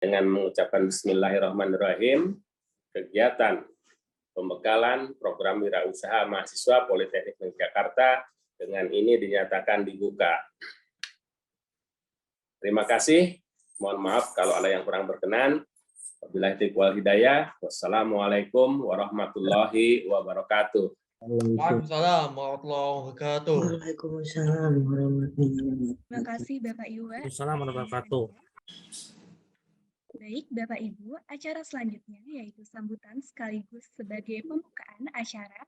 dengan mengucapkan Bismillahirrahmanirrahim, kegiatan pembekalan program wirausaha mahasiswa Politeknik Negeri Jakarta dengan ini dinyatakan dibuka. Terima kasih. Mohon maaf kalau ada yang kurang berkenan. Wabillahi taufiq wal hidayah. Wassalamualaikum warahmatullahi wabarakatuh. Waalaikumsalam warahmatullahi wabarakatuh. Waalaikumsalam warahmatullahi wabarakatuh. Terima kasih Bapak Ibu. Waalaikumsalam warahmatullahi wabarakatuh. Baik Bapak Ibu, acara selanjutnya yaitu sambutan sekaligus sebagai pembukaan acara.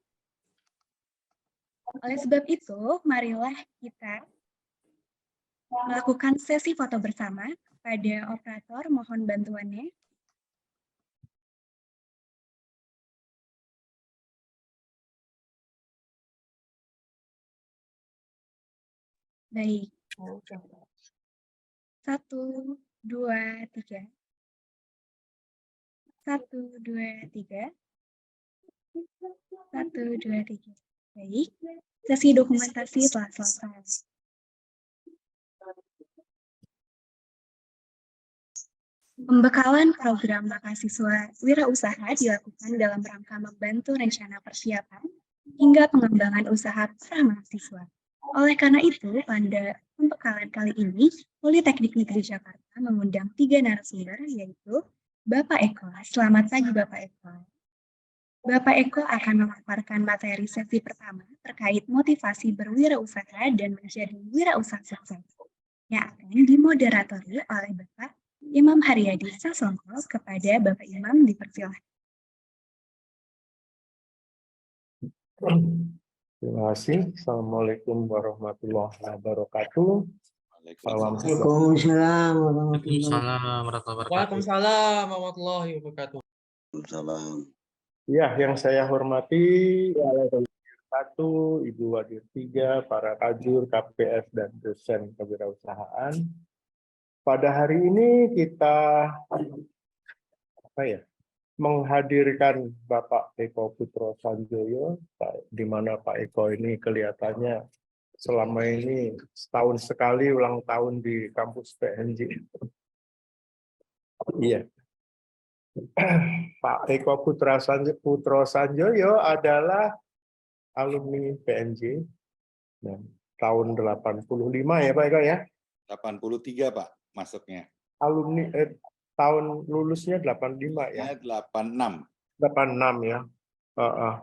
Oleh sebab itu, marilah kita melakukan sesi foto bersama. Pada operator, mohon bantuannya. Baik. 1, 2, 3. 1, 2, 3. 1, 2, 3. Baik. Sesi dokumentasi telah selesai. Pembekalan program mahasiswa wirausaha dilakukan dalam rangka membantu rencana persiapan hingga pengembangan usaha para mahasiswa. Oleh karena itu, pada pembekalan kali ini, Politeknik Negeri Jakarta mengundang 3 narasumber, yaitu Bapak Eko. Selamat pagi Bapak Eko. Bapak Eko akan memaparkan materi sesi pertama terkait motivasi berwirausaha dan menjadi wirausaha sukses, yang akan dimoderatori oleh Bapak Imam Haryadi Sasongko. Kepada Bapak Imam dipersilahkan. Terima kasih. Assalamualaikum warahmatullahi wabarakatuh. Waalaikumsalam warahmatullahi wabarakatuh. Waalaikumsalam warahmatullahi wabarakatuh. Ya, yang saya hormati satu, Ibu Wadir 3, para kajur, KPS, dan dosen kewirausahaan. Pada hari ini kita menghadirkan Bapak Eko Putro Sanjoyo, di mana Pak Eko ini kelihatannya selama ini setahun sekali ulang tahun di kampus PNJ. Iya. Pak Eko Putro Sanjoyo adalah alumni PNJ tahun 85 ya Pak Eko ya? 83 Pak masuknya. Alumni tahun lulusnya 85 ya? 86. 86 ya.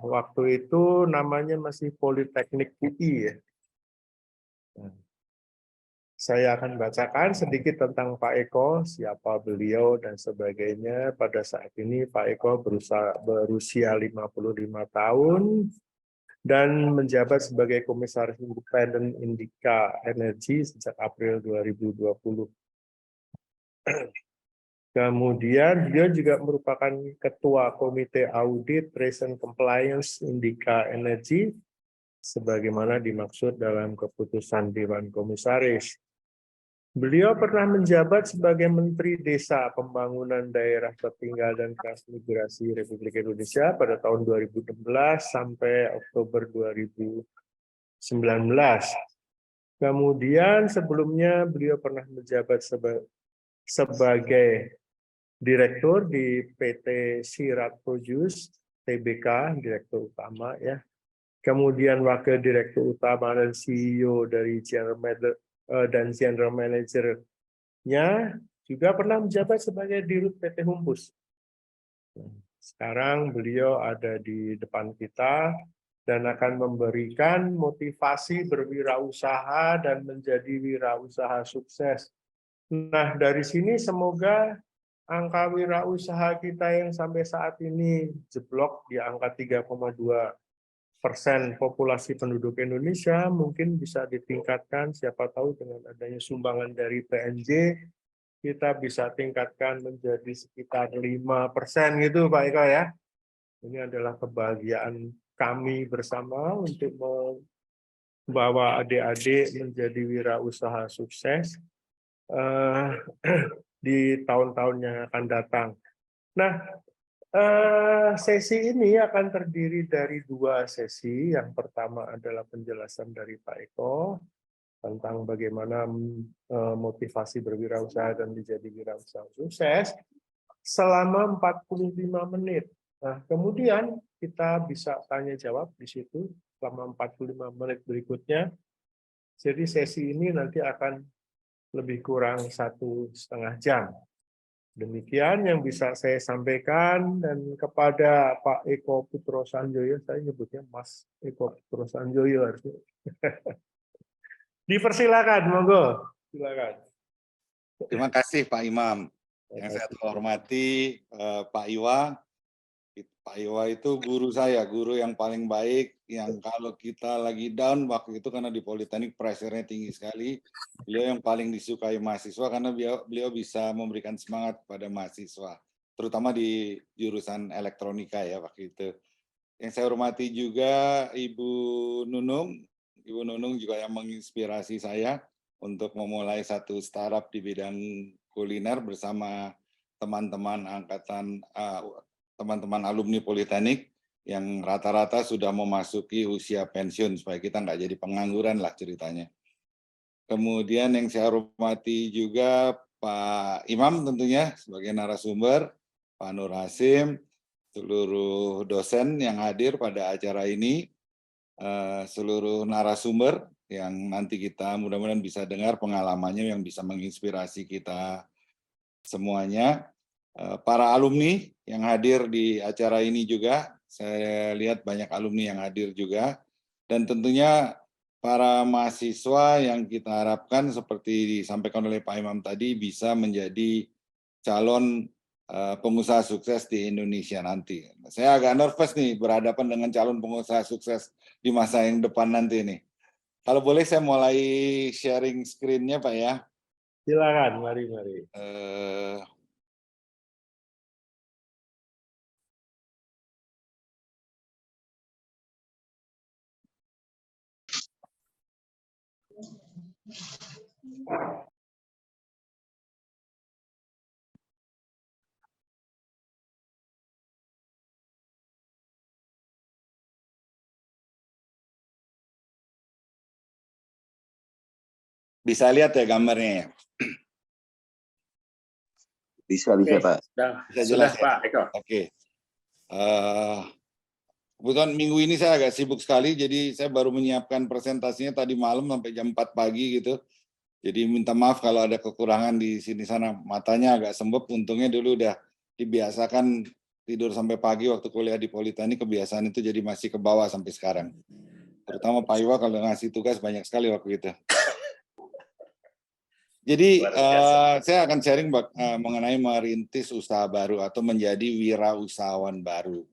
Waktu itu namanya masih Politeknik UI ya. Saya akan bacakan sedikit tentang Pak Eko, siapa beliau dan sebagainya. Pada saat ini Pak Eko berusia 55 tahun dan menjabat sebagai Komisaris Independen Indika Energi sejak April 2020. Kemudian dia juga merupakan Ketua Komite Audit Trace and Compliance Indika Energi sebagaimana dimaksud dalam keputusan Dewan Komisaris. Beliau pernah menjabat sebagai Menteri Desa Pembangunan Daerah Tertinggal dan Transmigrasi Republik Indonesia pada tahun 2016 sampai Oktober 2019. Kemudian sebelumnya beliau pernah menjabat sebagai Direktur di PT Sirat Produce Tbk, Direktur Utama ya. Kemudian Wakil Direktur Utama dan CEO dari General Manager-nya juga pernah menjabat sebagai Dirut PT Humpus. Sekarang beliau ada di depan kita dan akan memberikan motivasi berwirausaha dan menjadi wirausaha sukses. Nah, dari sini semoga angka wirausaha kita yang sampai saat ini jeblok di angka 3,2% populasi penduduk Indonesia mungkin bisa ditingkatkan, siapa tahu dengan adanya sumbangan dari PNJ kita bisa tingkatkan menjadi sekitar 5% gitu Pak Eko ya. Ini adalah kebahagiaan kami bersama untuk membawa adik-adik menjadi wirausaha sukses di tahun-tahun yang akan datang. Nah, sesi ini akan terdiri dari 2 sesi. Yang pertama adalah penjelasan dari Pak Eko. tentang bagaimana motivasi berwirausaha dan menjadi wirausaha sukses selama 45 menit. Nah, kemudian kita bisa tanya jawab di situ selama 45 menit berikutnya. Jadi sesi ini nanti akan lebih kurang 1,5 jam. Demikian yang bisa saya sampaikan, dan kepada Pak Eko Putro Sanjoyo, saya nyebutnya Mas Eko Putro Sanjoyo harusnya. Dipersilakan, monggo. Silakan. Terima kasih Pak Imam. Yang saya hormati Pak Iwa. Pak Iwa itu guru saya, guru yang paling baik, yang kalau kita lagi down waktu itu karena di Politeknik pressure-nya tinggi sekali, beliau yang paling disukai mahasiswa karena beliau bisa memberikan semangat kepada mahasiswa, terutama di jurusan elektronika ya waktu itu. Yang saya hormati juga Ibu Nunung. Ibu Nunung juga yang menginspirasi saya untuk memulai satu startup di bidang kuliner bersama teman-teman angkatan teman-teman alumni Politeknik yang rata-rata sudah memasuki usia pensiun supaya kita nggak jadi pengangguran lah ceritanya. Kemudian yang saya hormati juga Pak Imam tentunya sebagai narasumber, Pak Nur Hasim, seluruh dosen yang hadir pada acara ini, seluruh narasumber yang nanti kita mudah-mudahan bisa dengar pengalamannya yang bisa menginspirasi kita semuanya. Para alumni yang hadir di acara ini juga, saya lihat banyak alumni yang hadir juga, dan tentunya para mahasiswa yang kita harapkan seperti disampaikan oleh Pak Imam tadi bisa menjadi calon pengusaha sukses di Indonesia nanti. Saya agak nervous nih berhadapan dengan calon pengusaha sukses di masa yang depan nanti nih. Kalau boleh saya mulai sharing screen-nya Pak ya. Silakan, mari. Bisa lihat ya gambarnya ya? Bisa Pak. Bisa Sudah jelas ya? Pak Eko. Oke. Kebetulan minggu ini saya agak sibuk sekali, jadi saya baru menyiapkan presentasinya tadi malam sampai jam 4 pagi gitu. Jadi minta maaf kalau ada kekurangan di sini sana, matanya agak sembab. Untungnya dulu udah dibiasakan tidur sampai pagi waktu kuliah di Politeknik, kebiasaan itu jadi masih ke bawah sampai sekarang. Terutama Pak Iwa kalau ngasih tugas banyak sekali waktu itu. Jadi saya akan sharing mengenai merintis usaha baru atau menjadi wirausahawan baru.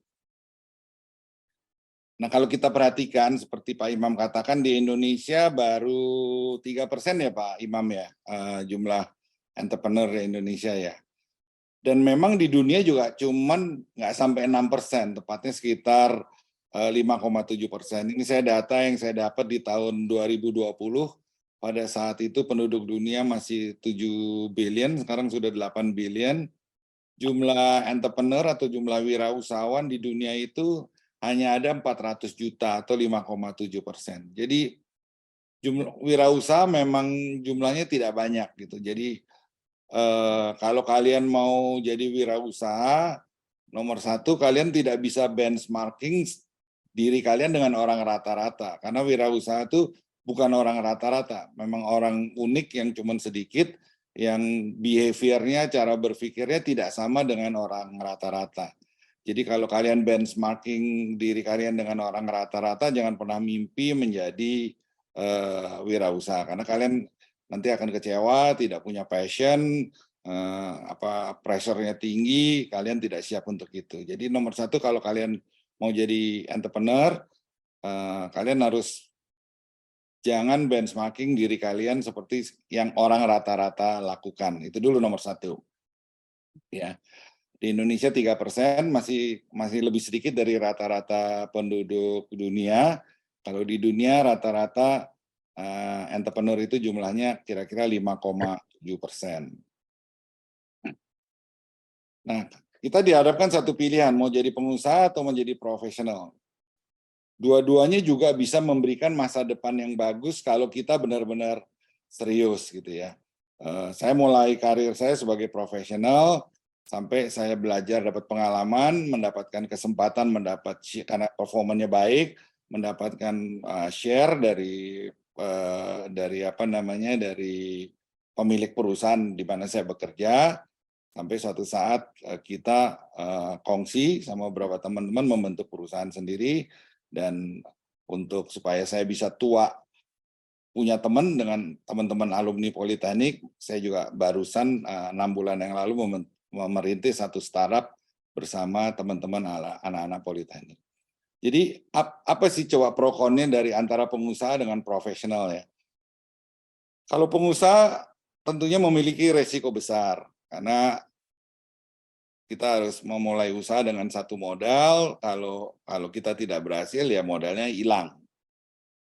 Nah kalau kita perhatikan seperti Pak Imam katakan di Indonesia baru 3% ya Pak Imam ya jumlah entrepreneur di Indonesia ya. Dan memang di dunia juga cuman nggak sampai 6%, tepatnya sekitar 5,7%. Ini data yang saya dapat di tahun 2020. Pada saat itu penduduk dunia masih 7 billion, sekarang sudah 8 billion. Jumlah entrepreneur atau jumlah wirausahawan di dunia itu hanya ada 400 juta atau 5,7%. Jadi jumlah wirausaha memang jumlahnya tidak banyak gitu. Jadi kalau kalian mau jadi wirausaha, nomor satu kalian tidak bisa benchmarking diri kalian dengan orang rata-rata. Karena wirausaha itu bukan orang rata-rata, memang orang unik yang cuma sedikit, yang behaviornya, cara berpikirnya tidak sama dengan orang rata-rata. Jadi kalau kalian benchmarking diri kalian dengan orang rata-rata, jangan pernah mimpi menjadi wirausaha, karena kalian nanti akan kecewa, tidak punya passion, pressure-nya tinggi, kalian tidak siap untuk itu. Jadi nomor satu kalau kalian mau jadi entrepreneur, kalian harus jangan benchmarking diri kalian seperti yang orang rata-rata lakukan. Itu dulu nomor satu. Ya. Di Indonesia 3% masih lebih sedikit dari rata-rata penduduk dunia. Kalau di dunia rata-rata entrepreneur itu jumlahnya kira-kira 5,7%. Nah, kita dihadapkan satu pilihan, mau jadi pengusaha atau menjadi profesional. dua-duanya juga bisa memberikan masa depan yang bagus kalau kita benar-benar serius gitu ya. Saya mulai karir saya sebagai profesional sampai saya belajar, dapat pengalaman, mendapatkan kesempatan, karena performanya baik, mendapatkan share dari pemilik perusahaan di mana saya bekerja, sampai suatu saat kita kongsi sama beberapa teman-teman membentuk perusahaan sendiri, dan untuk supaya saya bisa tua punya teman dengan teman-teman alumni Politeknik, saya juga barusan 6 bulan yang lalu merintis satu startup bersama teman-teman anak-anak Politeknik. Jadi apa sih coba pro konnya dari antara pengusaha dengan profesional ya? Kalau pengusaha tentunya memiliki resiko besar, karena kita harus memulai usaha dengan satu modal, kalau kita tidak berhasil ya modalnya hilang.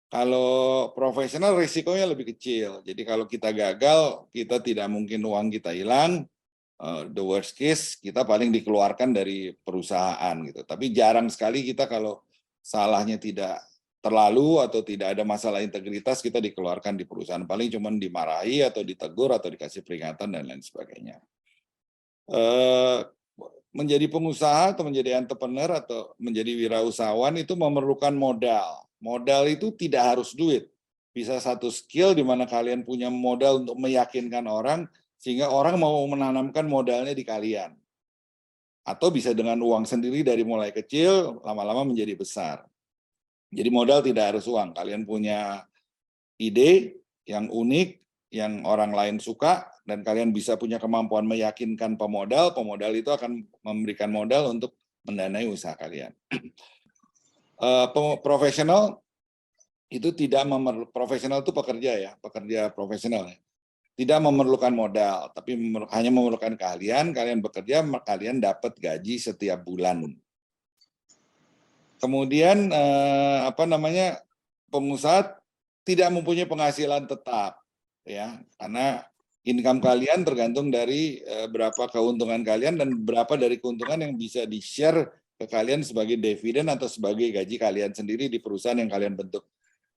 Kalau profesional risikonya lebih kecil. Jadi kalau kita gagal, kita tidak mungkin uang kita hilang. The worst case kita paling dikeluarkan dari perusahaan gitu. Tapi jarang sekali kita kalau salahnya tidak terlalu atau tidak ada masalah integritas kita dikeluarkan di perusahaan. Paling cuma dimarahi atau ditegur atau dikasih peringatan dan lain sebagainya. Menjadi pengusaha atau menjadi entrepreneur atau menjadi wirausahawan itu memerlukan modal. Modal itu tidak harus duit. Bisa satu skill di mana kalian punya modal untuk meyakinkan orang, sehingga orang mau menanamkan modalnya di kalian. Atau bisa dengan uang sendiri dari mulai kecil, lama-lama menjadi besar. Jadi modal tidak harus uang. Kalian punya ide yang unik, yang orang lain suka, dan kalian bisa punya kemampuan meyakinkan pemodal itu akan memberikan modal untuk mendanai usaha kalian. Profesional itu profesional itu pekerja ya, pekerja profesional ya. Tidak memerlukan modal, tapi hanya memerlukan kalian bekerja, kalian dapat gaji setiap bulan. Kemudian pengusaha tidak mempunyai penghasilan tetap ya, karena income kalian tergantung dari berapa keuntungan kalian dan berapa dari keuntungan yang bisa di-share ke kalian sebagai dividen atau sebagai gaji kalian sendiri di perusahaan yang kalian bentuk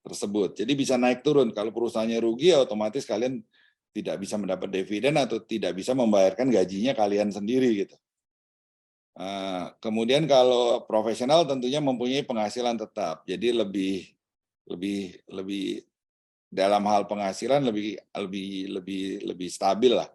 tersebut. Jadi bisa naik turun. Kalau perusahaannya rugi, otomatis kalian tidak bisa mendapat dividen atau tidak bisa membayarkan gajinya kalian sendiri gitu. Kemudian kalau profesional tentunya mempunyai penghasilan tetap. Jadi lebih dalam hal penghasilan lebih stabil lah.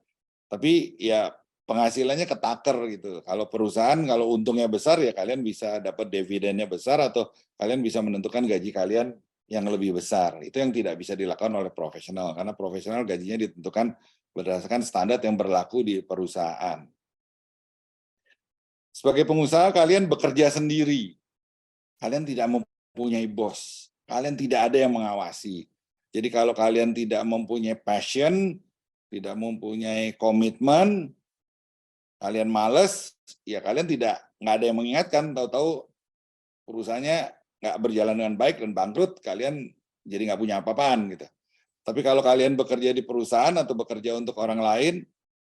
Tapi ya penghasilannya ketaker gitu. Kalau perusahaan, kalau untungnya besar ya kalian bisa dapat dividennya besar atau kalian bisa menentukan gaji kalian yang lebih besar. Itu yang tidak bisa dilakukan oleh profesional, karena profesional gajinya ditentukan berdasarkan standar yang berlaku di perusahaan. Sebagai pengusaha kalian bekerja sendiri. Kalian tidak mempunyai bos. Kalian tidak ada yang mengawasi. Jadi kalau kalian tidak mempunyai passion, tidak mempunyai komitmen, kalian males, ya kalian nggak ada yang mengingatkan, tahu-tahu perusahaannya nggak berjalan dengan baik dan bangkrut, kalian jadi nggak punya apa-apaan gitu. Tapi kalau kalian bekerja di perusahaan atau bekerja untuk orang lain,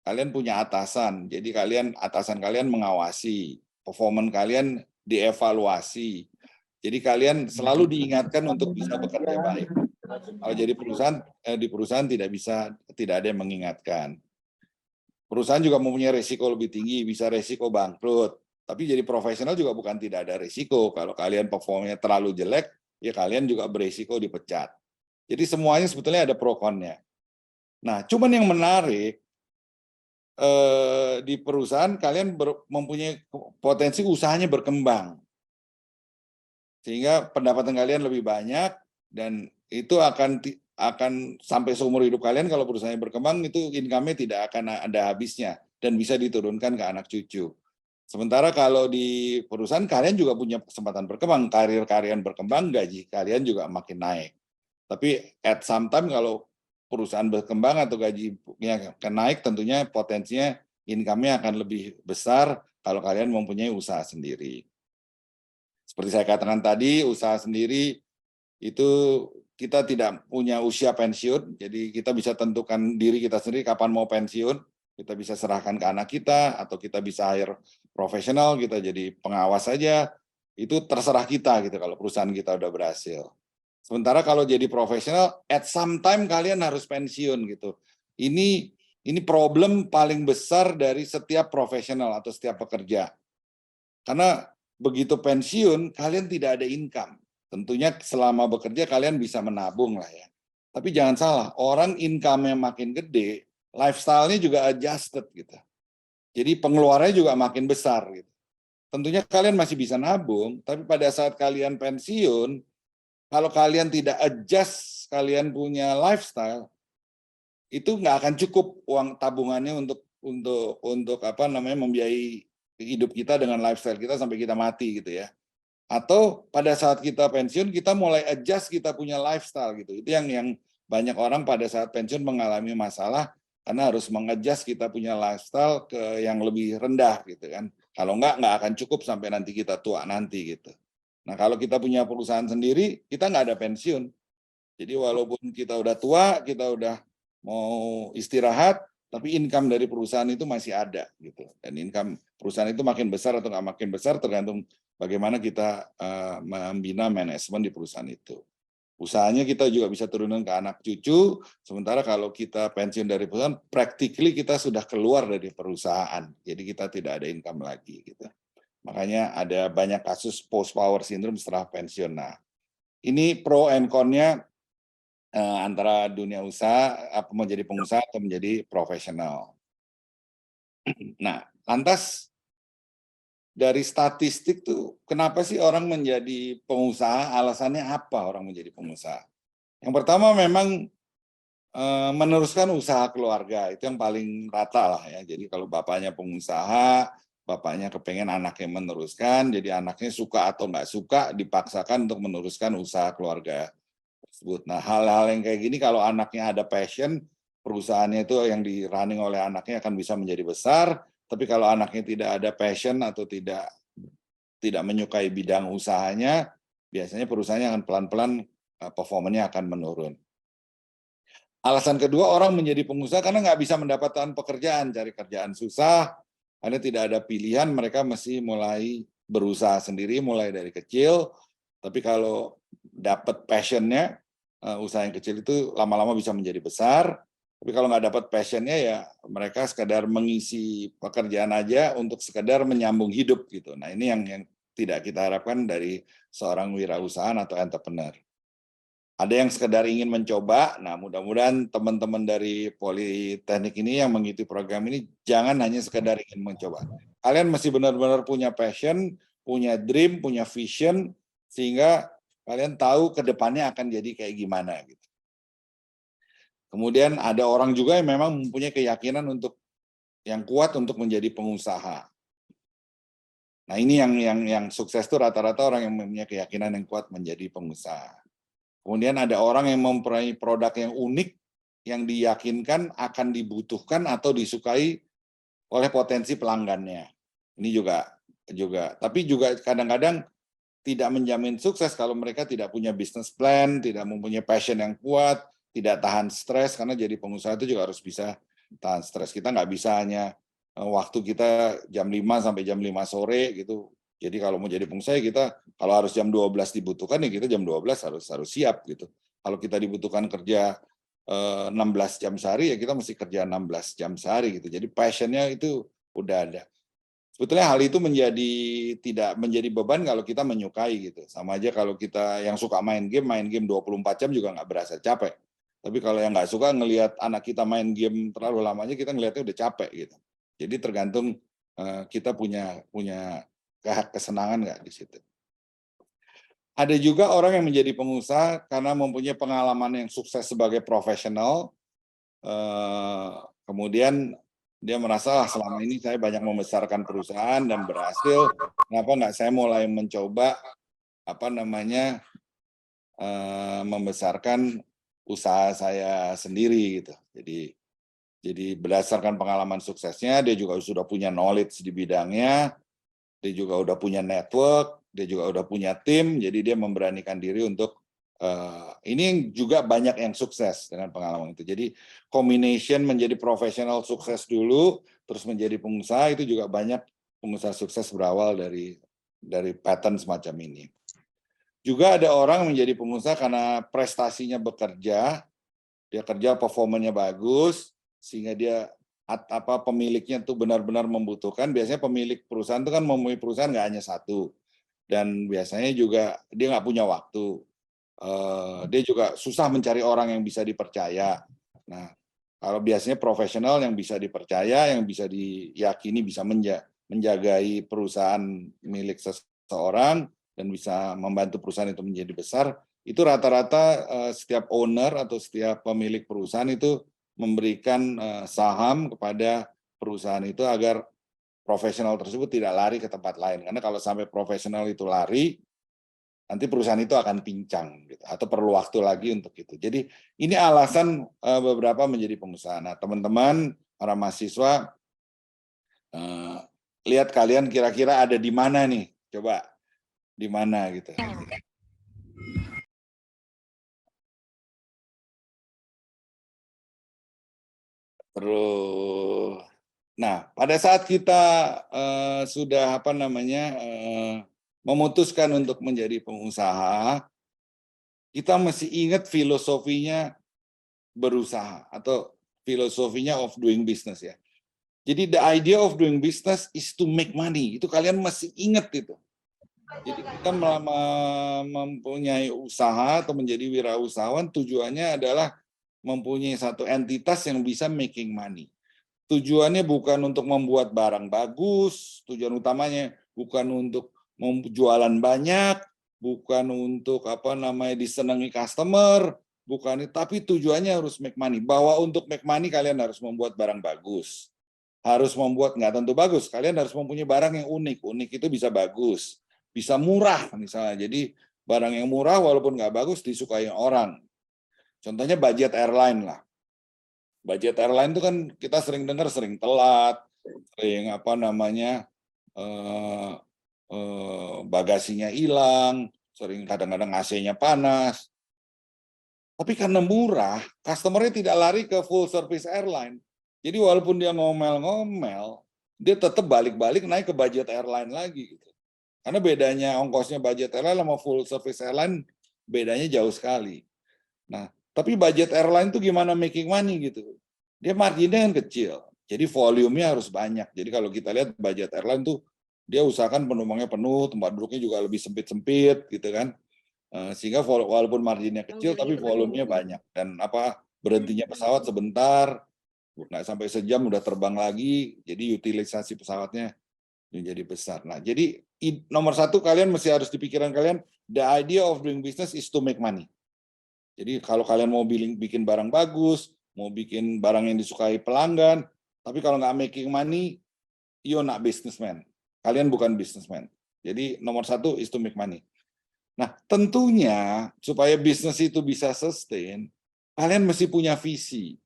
kalian punya atasan, jadi atasan kalian mengawasi, performa kalian dievaluasi, jadi kalian selalu diingatkan untuk bisa bekerja baik. Kalau jadi di perusahaan tidak ada yang mengingatkan. Perusahaan juga mempunyai risiko lebih tinggi, bisa risiko bangkrut. Tapi jadi profesional juga bukan tidak ada risiko. Kalau kalian performanya terlalu jelek, ya kalian juga berisiko dipecat. Jadi semuanya sebetulnya ada pro konnya. Nah, cuman yang menarik di perusahaan kalian mempunyai potensi usahanya berkembang, sehingga pendapatan kalian lebih banyak dan itu akan sampai seumur hidup kalian. Kalau perusahaannya berkembang itu income-nya tidak akan ada habisnya dan bisa diturunkan ke anak cucu. Sementara kalau di perusahaan kalian juga punya kesempatan berkembang, karir kalian berkembang, gaji kalian juga makin naik. Tapi at some time kalau perusahaan berkembang atau gajinya akan naik, tentunya potensinya income-nya akan lebih besar kalau kalian mempunyai usaha sendiri. Seperti saya katakan tadi, usaha sendiri itu kita tidak punya usia pensiun, jadi kita bisa tentukan diri kita sendiri kapan mau pensiun, kita bisa serahkan ke anak kita, atau kita bisa hire profesional, kita jadi pengawas saja, itu terserah kita gitu kalau perusahaan kita udah berhasil. Sementara kalau jadi profesional, at some time kalian harus pensiun gitu. Ini problem paling besar dari setiap profesional atau setiap pekerja. Karena begitu pensiun, kalian tidak ada income. Tentunya selama bekerja kalian bisa menabung lah ya. Tapi jangan salah, orang income-nya makin gede, lifestyle-nya juga adjusted gitu. Jadi pengeluarannya juga makin besar gitu. Tentunya kalian masih bisa nabung, tapi pada saat kalian pensiun, kalau kalian tidak adjust, kalian punya lifestyle, itu nggak akan cukup uang tabungannya untuk apa namanya membiayai hidup kita dengan lifestyle kita sampai kita mati gitu ya. Atau pada saat kita pensiun, kita mulai adjust kita punya lifestyle gitu. Itu yang banyak orang pada saat pensiun mengalami masalah karena harus mengadjust kita punya lifestyle ke yang lebih rendah gitu kan. Kalau nggak akan cukup sampai nanti kita tua nanti gitu. Nah kalau kita punya perusahaan sendiri, kita nggak ada pensiun. Jadi walaupun kita udah tua, kita udah mau istirahat, tapi income dari perusahaan itu masih ada gitu. Dan income perusahaan itu makin besar atau nggak makin besar tergantung bagaimana kita membina manajemen di perusahaan itu. Usahanya kita juga bisa turunkan ke anak cucu, sementara kalau kita pensiun dari perusahaan, practically kita sudah keluar dari perusahaan, jadi kita tidak ada income lagi. Gitu. Makanya ada banyak kasus post-power syndrome setelah pensiun. Nah, ini pro and con-nya antara dunia usaha, apa menjadi pengusaha atau menjadi profesional. Nah, lantas dari statistik tuh, kenapa sih orang menjadi pengusaha? Alasannya apa orang menjadi pengusaha? Yang pertama memang meneruskan usaha keluarga, itu yang paling rata lah ya. Jadi kalau bapaknya pengusaha, bapaknya kepengen anaknya meneruskan, jadi anaknya suka atau nggak suka dipaksakan untuk meneruskan usaha keluarga tersebut. Nah hal-hal yang kayak gini kalau anaknya ada passion, perusahaannya itu yang di running oleh anaknya akan bisa menjadi besar. Tapi kalau anaknya tidak ada passion atau tidak menyukai bidang usahanya, biasanya perusahaannya akan pelan-pelan performanya akan menurun. Alasan kedua, orang menjadi pengusaha karena nggak bisa mendapatkan pekerjaan, cari kerjaan susah, karena tidak ada pilihan, mereka mesti mulai berusaha sendiri, mulai dari kecil. Tapi kalau dapat passionnya, usaha yang kecil itu lama-lama bisa menjadi besar. Tapi kalau nggak dapat passionnya ya mereka sekadar mengisi pekerjaan aja untuk sekadar menyambung hidup gitu. Nah ini yang tidak kita harapkan dari seorang wirausahaan atau entrepreneur. Ada yang sekadar ingin mencoba. Nah mudah-mudahan teman-teman dari Politeknik ini yang mengikuti program ini jangan hanya sekadar ingin mencoba. Kalian mesti benar-benar punya passion, punya dream, punya vision sehingga kalian tahu ke depannya akan jadi kayak gimana gitu. Kemudian ada orang juga yang memang mempunyai keyakinan yang kuat untuk menjadi pengusaha. Nah ini yang sukses itu rata-rata orang yang mempunyai keyakinan yang kuat menjadi pengusaha. Kemudian ada orang yang mempunyai produk yang unik, yang diyakinkan akan dibutuhkan atau disukai oleh potensi pelanggannya. Ini juga, tapi juga kadang-kadang tidak menjamin sukses kalau mereka tidak punya business plan, tidak mempunyai passion yang kuat, tidak tahan stres, karena jadi pengusaha itu juga harus bisa tahan stres. Kita nggak bisa hanya waktu kita jam 5 sampai jam 5 sore gitu. Jadi kalau mau jadi pengusaha kita kalau harus jam 12 dibutuhkan ya kita jam 12 harus siap gitu. Kalau kita dibutuhkan kerja 16 jam sehari ya kita mesti kerja 16 jam sehari gitu. Jadi passionnya itu udah ada. Sebetulnya hal itu tidak menjadi beban kalau kita menyukai gitu. Sama aja kalau kita yang suka main game 24 jam juga nggak berasa capek. Tapi kalau yang nggak suka ngelihat anak kita main game terlalu lamanya, kita ngelihatnya udah capek gitu. Jadi tergantung kita punya kesenangan nggak di situ. Ada juga orang yang menjadi pengusaha karena mempunyai pengalaman yang sukses sebagai profesional. Kemudian dia merasa selama ini saya banyak membesarkan perusahaan dan berhasil. Kenapa nggak saya mulai mencoba membesarkan usaha saya sendiri gitu. Jadi berdasarkan pengalaman suksesnya, dia juga sudah punya knowledge di bidangnya, dia juga udah punya network, dia juga udah punya tim, jadi dia memberanikan diri untuk ini juga banyak yang sukses dengan pengalaman itu. Jadi combination menjadi profesional sukses dulu, terus menjadi pengusaha itu juga banyak pengusaha sukses berawal dari pattern semacam ini. Juga ada orang menjadi pengusaha karena prestasinya bekerja, dia kerja performanya bagus, sehingga dia pemiliknya tuh benar-benar membutuhkan. Biasanya pemilik perusahaan itu kan mempunyai perusahaan nggak hanya satu, dan biasanya juga dia nggak punya waktu. Dia juga susah mencari orang yang bisa dipercaya. Nah, kalau biasanya profesional yang bisa dipercaya, yang bisa diyakini bisa menjagai perusahaan milik seseorang dan bisa membantu perusahaan itu menjadi besar, itu rata-rata setiap owner atau setiap pemilik perusahaan itu memberikan saham kepada perusahaan itu agar profesional tersebut tidak lari ke tempat lain. Karena kalau sampai profesional itu lari, nanti perusahaan itu akan pincang gitu, atau perlu waktu lagi untuk itu. Jadi ini alasan beberapa menjadi pengusaha. Nah, teman-teman, para mahasiswa, lihat kalian kira-kira ada di mana nih? Coba di mana gitu. Terus, nah pada saat kita sudah memutuskan untuk menjadi pengusaha, kita mesti ingat filosofinya berusaha atau filosofinya of doing business ya. Jadi the idea of doing business is to make money. Itu kalian mesti ingat itu. Jadi kita mempunyai usaha atau menjadi wirausahawan, tujuannya adalah mempunyai satu entitas yang bisa making money. Tujuannya bukan untuk membuat barang bagus, tujuan utamanya bukan untuk jualan banyak, bukan untuk disenangi customer, bukan, tapi tujuannya harus make money. Bahwa untuk make money kalian harus membuat barang bagus. Harus membuat, nggak tentu bagus, kalian harus mempunyai barang yang unik. Unik itu bisa bagus, bisa murah misalnya. Jadi barang yang murah walaupun nggak bagus disukai orang. Contohnya budget airline lah. Budget airline itu kan kita sering dengar sering telat, sering bagasinya hilang, sering kadang-kadang AC-nya panas. Tapi karena murah, customer-nya tidak lari ke full service airline. Jadi walaupun dia ngomel-ngomel, dia tetap balik-balik naik ke budget airline lagi gitu. Karena bedanya ongkosnya budget airline sama full service airline bedanya jauh sekali. Nah, tapi budget airline itu gimana making money gitu. Dia marginnya kan kecil. Jadi volume-nya harus banyak. Jadi kalau kita lihat budget airline tuh dia usahakan penumpangnya penuh, tempat duduknya juga lebih sempit-sempit gitu kan. Sehingga walaupun marginnya kecil tapi volumenya banyak, dan berhentinya pesawat sebentar, nggak sampai sejam udah terbang lagi, jadi utilisasi pesawatnya menjadi besar. Nah, jadi nomor satu kalian mesti harus di pikiran kalian, the idea of doing business is to make money. Jadi kalau kalian mau bikin barang bagus, mau bikin barang yang disukai pelanggan, tapi kalau nggak making money, you're not businessman. Kalian bukan businessman. Jadi nomor satu is to make money. Nah, tentunya supaya bisnis itu bisa sustain, kalian mesti punya visi.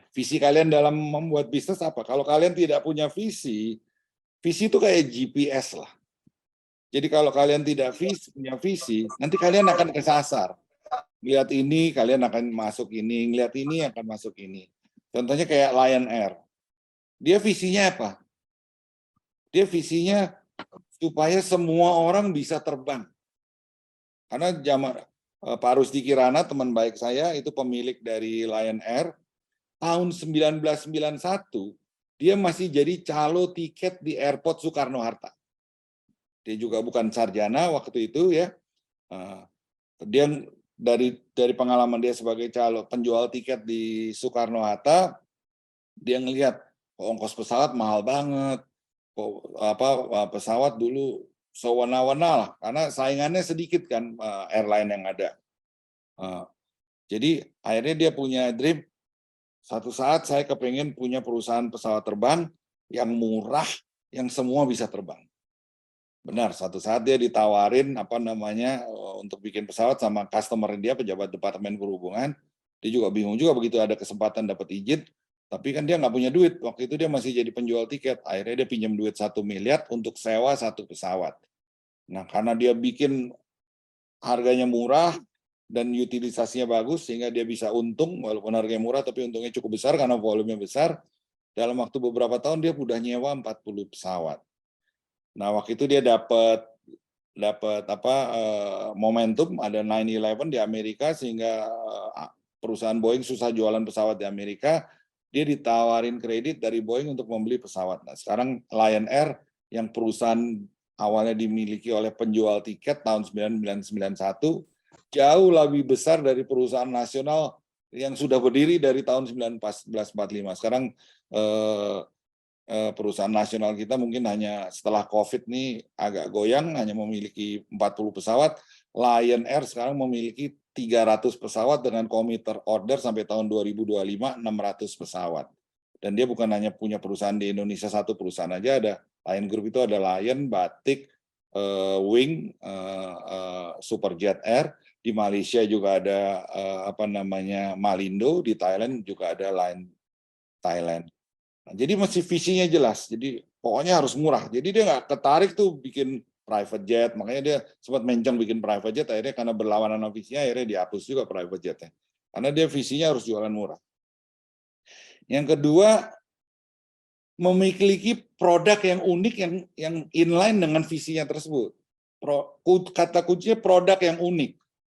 Visi kalian dalam membuat bisnis apa? Kalau kalian tidak punya visi, visi itu kayak GPS lah. Jadi kalau kalian tidak punya visi, nanti kalian akan kesasar. Lihat ini, kalian akan masuk ini. Lihat ini, akan masuk ini. Contohnya kayak Lion Air. Dia visinya apa? Dia visinya supaya semua orang bisa terbang. Karena Pak Rusdi Kirana, teman baik saya, itu pemilik dari Lion Air, tahun 1991, dia masih jadi calo tiket di Airport Soekarno-Hatta. Dia juga bukan sarjana waktu itu ya. Dia dari pengalaman dia sebagai calo penjual tiket di Soekarno-Hatta, dia ngelihat ongkos pesawat mahal banget. Pesawat dulu sewana-wana lah, karena saingannya sedikit kan airline yang ada. Jadi akhirnya dia punya dream, satu saat saya kepengen punya perusahaan pesawat terbang yang murah, yang semua bisa terbang. Benar, satu saat dia ditawarin untuk bikin pesawat sama customer dia, pejabat Departemen Perhubungan. Dia juga bingung juga begitu ada kesempatan dapat izin, tapi kan dia nggak punya duit. Waktu itu dia masih jadi penjual tiket. Akhirnya dia pinjam duit 1 miliar untuk sewa satu pesawat. Nah, karena dia bikin harganya murah dan utilisasinya bagus, sehingga dia bisa untung, walaupun harganya murah, tapi untungnya cukup besar karena volumenya besar. Dalam waktu beberapa tahun dia udah nyewa 40 pesawat. Nah, waktu itu dia dapat momentum, ada 9/11 di Amerika, sehingga perusahaan Boeing susah jualan pesawat di Amerika. Dia ditawarin kredit dari Boeing untuk membeli pesawat. Nah, sekarang Lion Air yang perusahaan awalnya dimiliki oleh penjual tiket tahun 1991 jauh lebih besar dari perusahaan nasional yang sudah berdiri dari tahun 1945. Sekarang perusahaan nasional kita mungkin hanya setelah COVID nih agak goyang, hanya memiliki 40 pesawat. Lion Air sekarang memiliki 300 pesawat dengan komuter order sampai tahun 2025 600 pesawat. Dan dia bukan hanya punya perusahaan di Indonesia, satu perusahaan aja ada. Lion Group itu ada Lion, Batik, Wing, Superjet Air. Di Malaysia juga ada Malindo, di Thailand juga ada Lion Thailand. Nah, jadi masih visinya jelas. Jadi pokoknya harus murah. Jadi dia nggak ketarik tuh bikin private jet, makanya dia sempat mencong bikin private jet, akhirnya karena berlawanan sama visinya, akhirnya dihapus juga private jetnya. Karena dia visinya harus jualan murah. Yang kedua, memiliki produk yang unik yang inline dengan visinya tersebut. Kata kuncinya produk yang unik.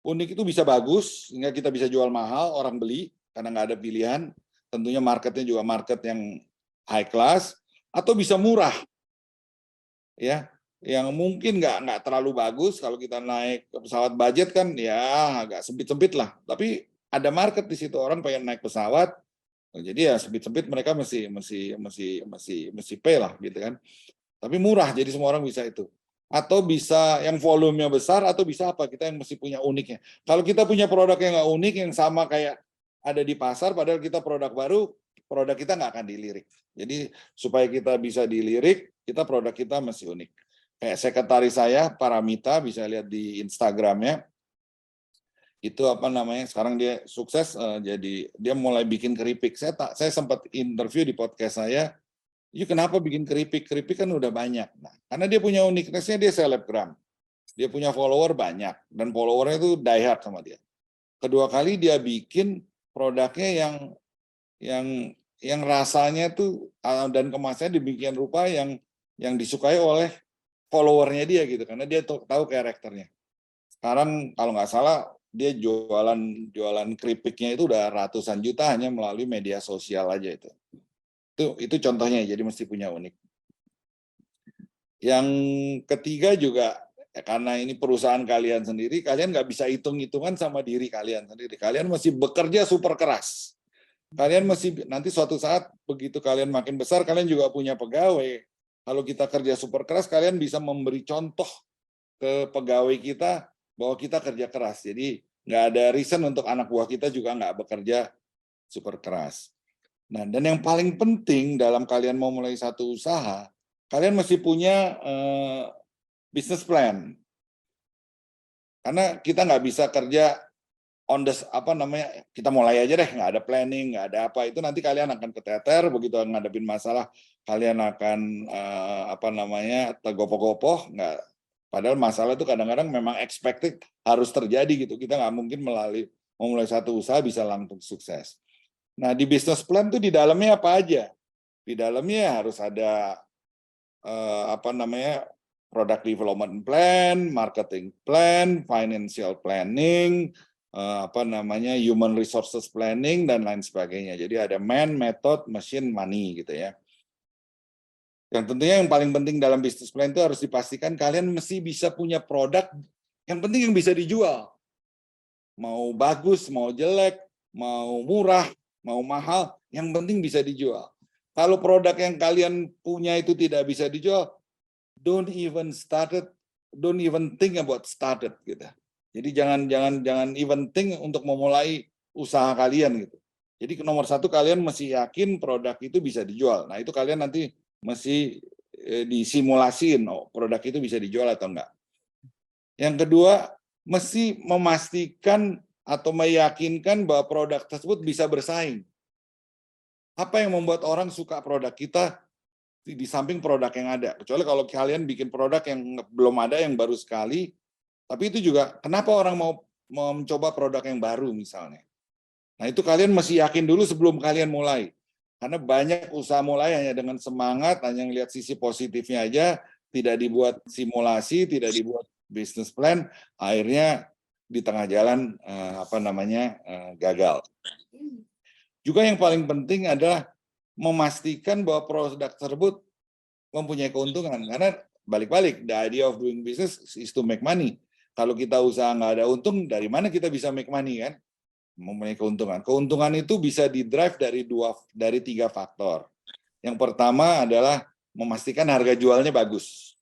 Unik itu bisa bagus, sehingga kita bisa jual mahal, orang beli, karena nggak ada pilihan. Tentunya marketnya juga market yang high class, atau bisa murah. Ya, yang mungkin nggak terlalu bagus. Kalau kita naik ke pesawat budget kan ya agak sempit-sempit lah, tapi ada market di situ, orang pengen naik pesawat, jadi ya sempit-sempit mereka mesti pay lah gitu kan, tapi murah jadi semua orang bisa itu, atau bisa yang volumenya besar, atau bisa apa, kita yang mesti punya uniknya. Kalau kita punya produk yang nggak unik, yang sama kayak ada di pasar, padahal kita produk baru, produk kita nggak akan dilirik. Jadi supaya kita bisa dilirik, produk kita masih unik. Kayak sekretaris saya, Paramita, bisa lihat di Instagramnya. Itu sekarang dia sukses, jadi dia mulai bikin keripik. Saya sempat interview di podcast saya, kenapa bikin keripik? Keripik kan udah banyak. Nah, karena dia punya uniknessnya, dia selebgram. Dia punya follower banyak, dan followernya itu die hard sama dia. Kedua kali dia bikin produknya yang rasanya tuh dan kemasannya demikian rupa yang disukai oleh followernya dia gitu, karena dia tahu karakternya. Sekarang kalau nggak salah dia jualan keripiknya itu udah ratusan juta hanya melalui media sosial aja itu. Itu contohnya, jadi mesti punya unik. Yang ketiga juga karena ini perusahaan kalian sendiri, kalian nggak bisa hitung-hitungan sama diri kalian sendiri. Kalian masih bekerja super keras. Kalian masih nanti suatu saat begitu kalian makin besar, kalian juga punya pegawai. Kalau kita kerja super keras, kalian bisa memberi contoh ke pegawai kita bahwa kita kerja keras. Jadi nggak ada reason untuk anak buah kita juga nggak bekerja super keras. Nah, dan yang paling penting dalam kalian mau mulai satu usaha, kalian mesti punya business plan. Karena kita nggak bisa kerja on the kita mulai aja deh, nggak ada planning, nggak ada apa, itu nanti kalian akan keteter, begitu ngadepin masalah kalian akan tergopoh-gopoh, nggak. Padahal masalah itu kadang-kadang memang expected harus terjadi gitu, kita nggak mungkin memulai satu usaha bisa langsung sukses. Nah, di business plan tuh di dalamnya apa aja? Di dalamnya harus ada product development plan, marketing plan, financial planning, human resources planning, dan lain sebagainya. Jadi ada man, method, machine, money gitu ya. Yang tentunya yang paling penting dalam business plan itu harus dipastikan kalian mesti bisa punya produk, yang penting yang bisa dijual. Mau bagus, mau jelek, mau murah, mau mahal, yang penting bisa dijual. Kalau produk yang kalian punya itu tidak bisa dijual, don't even think about started gitu. Jadi jangan even think untuk memulai usaha kalian gitu. Jadi nomor satu, kalian mesti yakin produk itu bisa dijual. Nah, itu kalian nanti mesti disimulasiin produk itu bisa dijual atau enggak. Yang kedua, mesti memastikan atau meyakinkan bahwa produk tersebut bisa bersaing. Apa yang membuat orang suka produk kita di samping produk yang ada? Kecuali kalau kalian bikin produk yang belum ada, yang baru sekali. Tapi itu juga, kenapa orang mau mencoba produk yang baru misalnya? Nah, itu kalian mesti yakin dulu sebelum kalian mulai. Karena banyak usaha mulai hanya dengan semangat, hanya ngelihat sisi positifnya aja, tidak dibuat simulasi, tidak dibuat business plan, akhirnya di tengah jalan gagal. Juga yang paling penting adalah memastikan bahwa produk tersebut mempunyai keuntungan, karena balik-balik, the idea of doing business is to make money. Kalau kita usaha nggak ada untung, dari mana kita bisa make money kan? Mempunyai keuntungan. Keuntungan itu bisa di-drive dari 3 faktor. Yang pertama adalah memastikan harga jualnya bagus.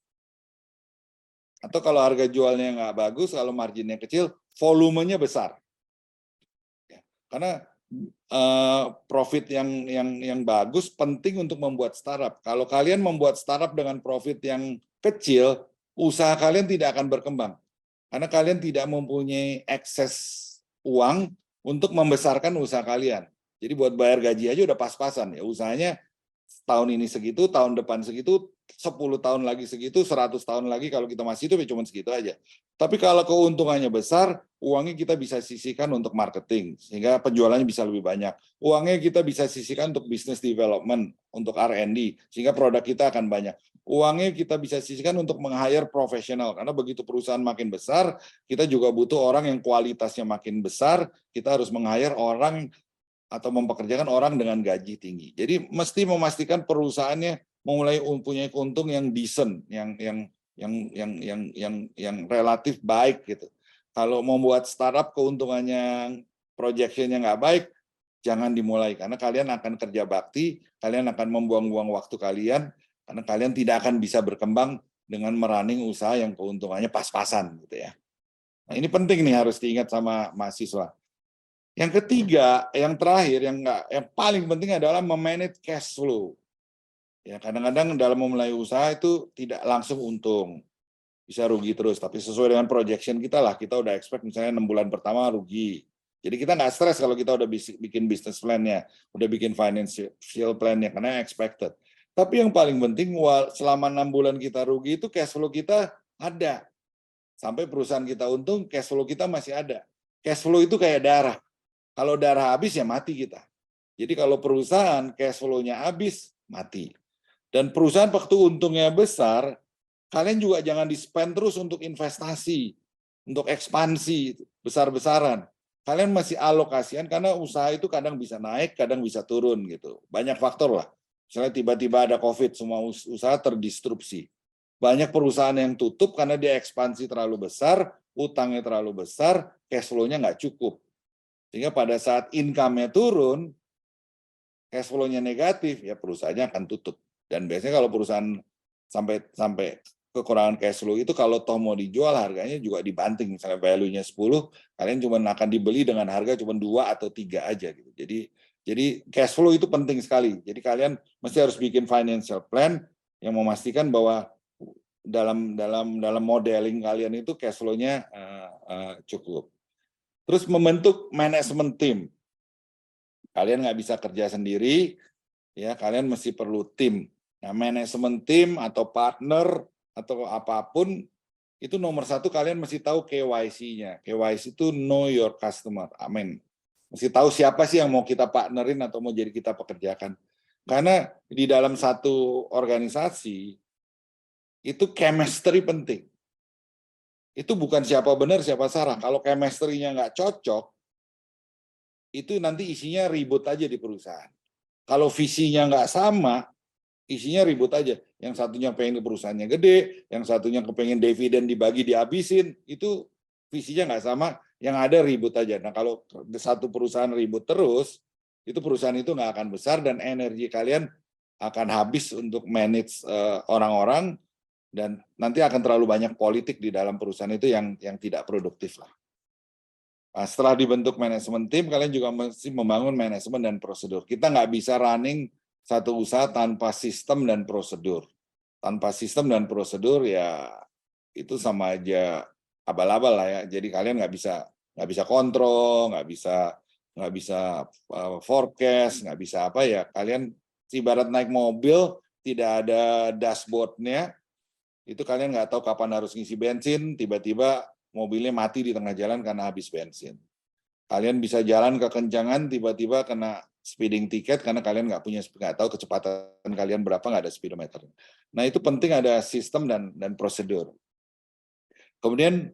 Atau kalau harga jualnya nggak bagus, kalau marginnya kecil, volumenya besar. Karena profit yang bagus penting untuk membuat startup. Kalau kalian membuat startup dengan profit yang kecil, usaha kalian tidak akan berkembang. Karena kalian tidak mempunyai ekses uang untuk membesarkan usaha kalian. Jadi buat bayar gaji aja udah pas-pasan ya. Usahanya tahun ini segitu, tahun depan segitu, 10 tahun lagi segitu, 100 tahun lagi kalau kita masih hidup ya cuma segitu aja. Tapi kalau keuntungannya besar, uangnya kita bisa sisihkan untuk marketing, sehingga penjualannya bisa lebih banyak. Uangnya kita bisa sisihkan untuk business development, untuk R&D, sehingga produk kita akan banyak. Uangnya kita bisa sisihkan untuk meng-hire profesional, karena begitu perusahaan makin besar, kita juga butuh orang yang kualitasnya makin besar, kita harus meng-hire orang atau mempekerjakan orang dengan gaji tinggi. Jadi mesti memastikan perusahaannya mulai mempunyai keuntungan yang decent, yang relatif baik gitu. Kalau membuat startup keuntungannya, projectionnya nggak baik, jangan dimulai karena kalian akan kerja bakti, kalian akan membuang-buang waktu kalian, karena kalian tidak akan bisa berkembang dengan merunning usaha yang keuntungannya pas-pasan gitu ya. Nah, ini penting nih harus diingat sama mahasiswa. Yang ketiga, yang terakhir, yang paling penting adalah memanage cash flow. Ya, kadang-kadang dalam memulai usaha itu tidak langsung untung, bisa rugi terus. Tapi sesuai dengan projection kita lah, kita udah expect misalnya 6 bulan pertama rugi. Jadi kita nggak stres kalau kita udah bikin business plan-nya, udah bikin financial plan-nya, karena expected. Tapi yang paling penting, selama 6 bulan kita rugi itu cash flow kita ada. Sampai perusahaan kita untung, cash flow kita masih ada. Cash flow itu kayak darah. Kalau darah habis ya mati kita. Jadi kalau perusahaan cash flow-nya habis, mati. Dan perusahaan waktu untungnya besar, kalian juga jangan di-spend terus untuk investasi, untuk ekspansi besar-besaran. Kalian masih alokasian karena usaha itu kadang bisa naik, kadang bisa turun gitu. Banyak faktor lah. Misalnya tiba-tiba ada COVID, semua usaha terdistrupsi. Banyak perusahaan yang tutup karena dia ekspansi terlalu besar, utangnya terlalu besar, cash flow-nya nggak cukup. Sehingga pada saat income-nya turun, cash flow-nya negatif, ya perusahaannya akan tutup. Dan biasanya kalau perusahaan sampai kekurangan cash flow itu kalau toh mau dijual harganya juga dibanting. Misalnya value-nya 10, kalian cuma akan dibeli dengan harga cuma 2 atau 3 aja gitu. Jadi cash flow itu penting sekali. Jadi kalian mesti harus bikin financial plan yang memastikan bahwa dalam modeling kalian itu cash flow-nya cukup. Terus membentuk manajemen tim. Kalian nggak bisa kerja sendiri, ya kalian mesti perlu tim. Nah, manajemen tim atau partner atau apapun itu nomor 1 kalian mesti tahu KYC-nya. KYC itu know your customer. Amin. Mesti tahu siapa sih yang mau kita partnerin atau mau jadi kita pekerjakan. Karena di dalam satu organisasi itu chemistry penting. Itu bukan siapa benar, siapa salah. Kalau chemistry-nya nggak cocok, itu nanti isinya ribut aja di perusahaan. Kalau visinya nggak sama, isinya ribut aja. Yang satunya pengen perusahaannya gede, yang satunya kepengen dividen dibagi dihabisin, itu visinya nggak sama, yang ada ribut aja. Nah kalau satu perusahaan ribut terus, itu perusahaan itu nggak akan besar dan energi kalian akan habis untuk manage orang-orang, dan nanti akan terlalu banyak politik di dalam perusahaan itu yang tidak produktif lah. Nah, setelah dibentuk manajemen tim, kalian juga mesti membangun manajemen dan prosedur. Kita nggak bisa running satu usaha tanpa sistem dan prosedur. Tanpa sistem dan prosedur ya itu sama aja abal-abal lah ya. Jadi kalian nggak bisa kontrol, nggak bisa forecast, nggak bisa apa ya. Kalian ibarat naik mobil tidak ada dashboardnya. Itu kalian nggak tahu kapan harus ngisi bensin, tiba-tiba mobilnya mati di tengah jalan karena habis bensin. Kalian bisa jalan kekencangan, tiba-tiba kena speeding tiket karena kalian nggak tahu kecepatan kalian berapa, nggak ada speedometer. Nah itu penting ada sistem dan prosedur. Kemudian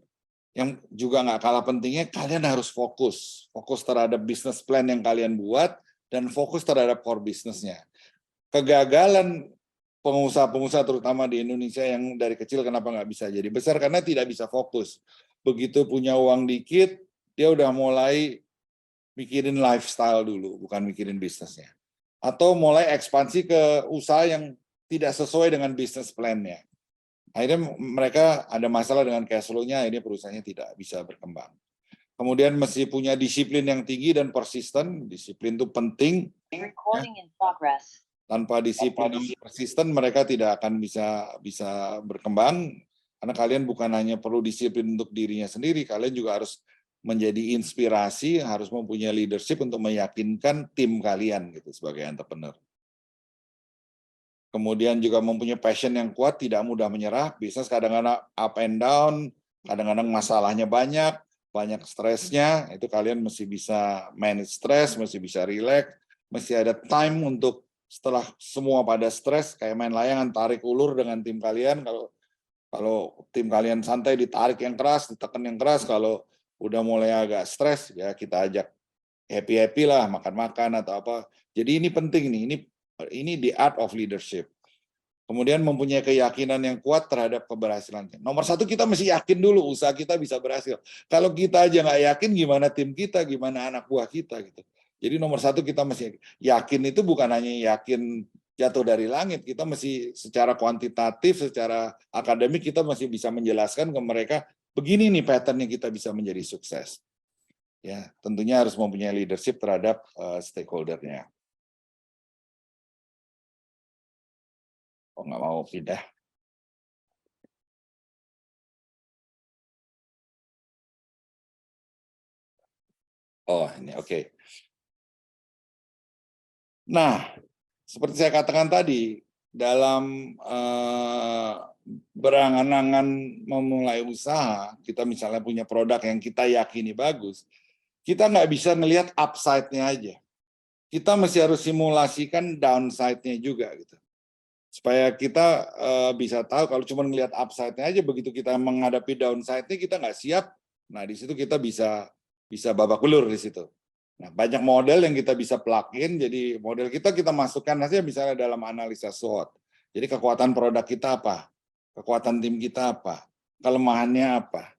yang juga nggak kalah pentingnya, kalian harus fokus terhadap business plan yang kalian buat dan fokus terhadap core bisnisnya. Kegagalan pengusaha-pengusaha terutama di Indonesia yang dari kecil kenapa nggak bisa jadi besar, karena tidak bisa fokus. Begitu punya uang dikit, dia udah mulai mikirin lifestyle dulu, bukan mikirin bisnisnya. Atau mulai ekspansi ke usaha yang tidak sesuai dengan bisnis plan-nya. Akhirnya mereka ada masalah dengan cash flow-nya, akhirnya perusahaannya tidak bisa berkembang. Kemudian mesti punya disiplin yang tinggi dan persisten. Disiplin itu penting. Tanpa disiplin dan persisten mereka tidak akan bisa berkembang. Karena kalian bukan hanya perlu disiplin untuk dirinya sendiri, kalian juga harus menjadi inspirasi, harus mempunyai leadership untuk meyakinkan tim kalian gitu sebagai entrepreneur. Kemudian juga mempunyai passion yang kuat, tidak mudah menyerah. Bisnis kadang-kadang up and down, kadang-kadang masalahnya banyak stresnya. Itu kalian mesti bisa manage stres, mesti bisa relax, mesti ada time untuk setelah semua pada stres, kayak main layangan, tarik ulur dengan tim kalian. Kalau tim kalian santai, ditarik yang keras, ditekan yang keras. Kalau udah mulai agak stres, ya kita ajak happy-happy lah, makan-makan atau apa. Jadi ini penting nih, ini the art of leadership. Kemudian mempunyai keyakinan yang kuat terhadap keberhasilan. Nomor satu, kita mesti yakin dulu usaha kita bisa berhasil. Kalau kita aja nggak yakin, gimana tim kita, gimana anak buah kita gitu. Jadi nomor satu kita mesti yakin, itu bukan hanya yakin jatuh dari langit, kita mesti secara kuantitatif, secara akademik kita masih bisa menjelaskan ke mereka, begini nih pattern-nya kita bisa menjadi sukses. Ya, tentunya harus mempunyai leadership terhadap stakeholder-nya. Oh, nggak mau pindah. Oh, ini oke. Nah, seperti saya katakan tadi, dalam berangan-angan memulai usaha, kita misalnya punya produk yang kita yakini bagus, kita nggak bisa ngelihat upside-nya aja. Kita mesti harus simulasikan downside-nya juga gitu. Supaya kita bisa tahu, kalau cuma ngelihat upside-nya aja, begitu kita menghadapi downside-nya kita nggak siap, nah di situ kita bisa babak belur di situ. Nah, banyak model yang kita bisa plug-in, jadi model kita masukkan aja misalnya dalam analisa SWOT. Jadi kekuatan produk kita apa? Kekuatan tim kita apa? Kelemahannya apa?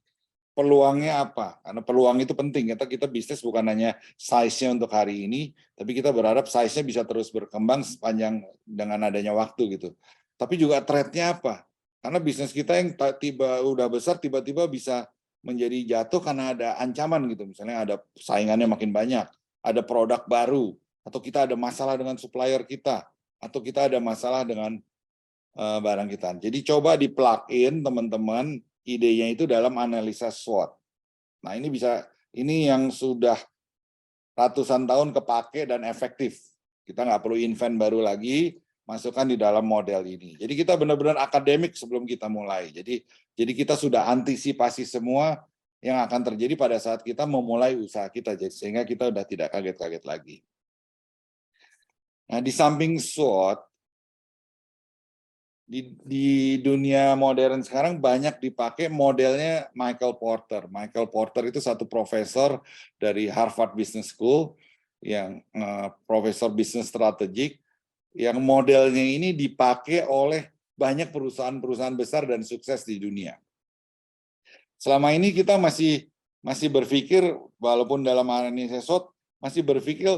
Peluangnya apa? Karena peluang itu penting. Kita bisnis bukan hanya size-nya untuk hari ini, tapi kita berharap size-nya bisa terus berkembang sepanjang dengan adanya waktu gitu. Tapi juga threat-nya apa? Karena bisnis kita yang udah besar tiba-tiba bisa menjadi jatuh karena ada ancaman gitu. Misalnya ada saingannya makin banyak, ada produk baru, atau kita ada masalah dengan supplier kita, atau kita ada masalah dengan barang kita. Jadi coba di-plug-in teman-teman idenya itu dalam analisa SWOT. Nah, ini yang sudah ratusan tahun kepake dan efektif. Kita nggak perlu invent baru lagi, masukkan di dalam model ini. Jadi kita benar-benar akademik sebelum kita mulai. Jadi kita sudah antisipasi semua yang akan terjadi pada saat kita memulai usaha kita, sehingga kita udah tidak kaget-kaget lagi. Nah, di samping SWOT, di dunia modern sekarang banyak dipakai modelnya Michael Porter. Michael Porter itu satu profesor dari Harvard Business School, yang profesor bisnis strategik, yang modelnya ini dipakai oleh banyak perusahaan-perusahaan besar dan sukses di dunia. Selama ini kita masih berpikir, walaupun dalam analisa SWOT, masih berpikir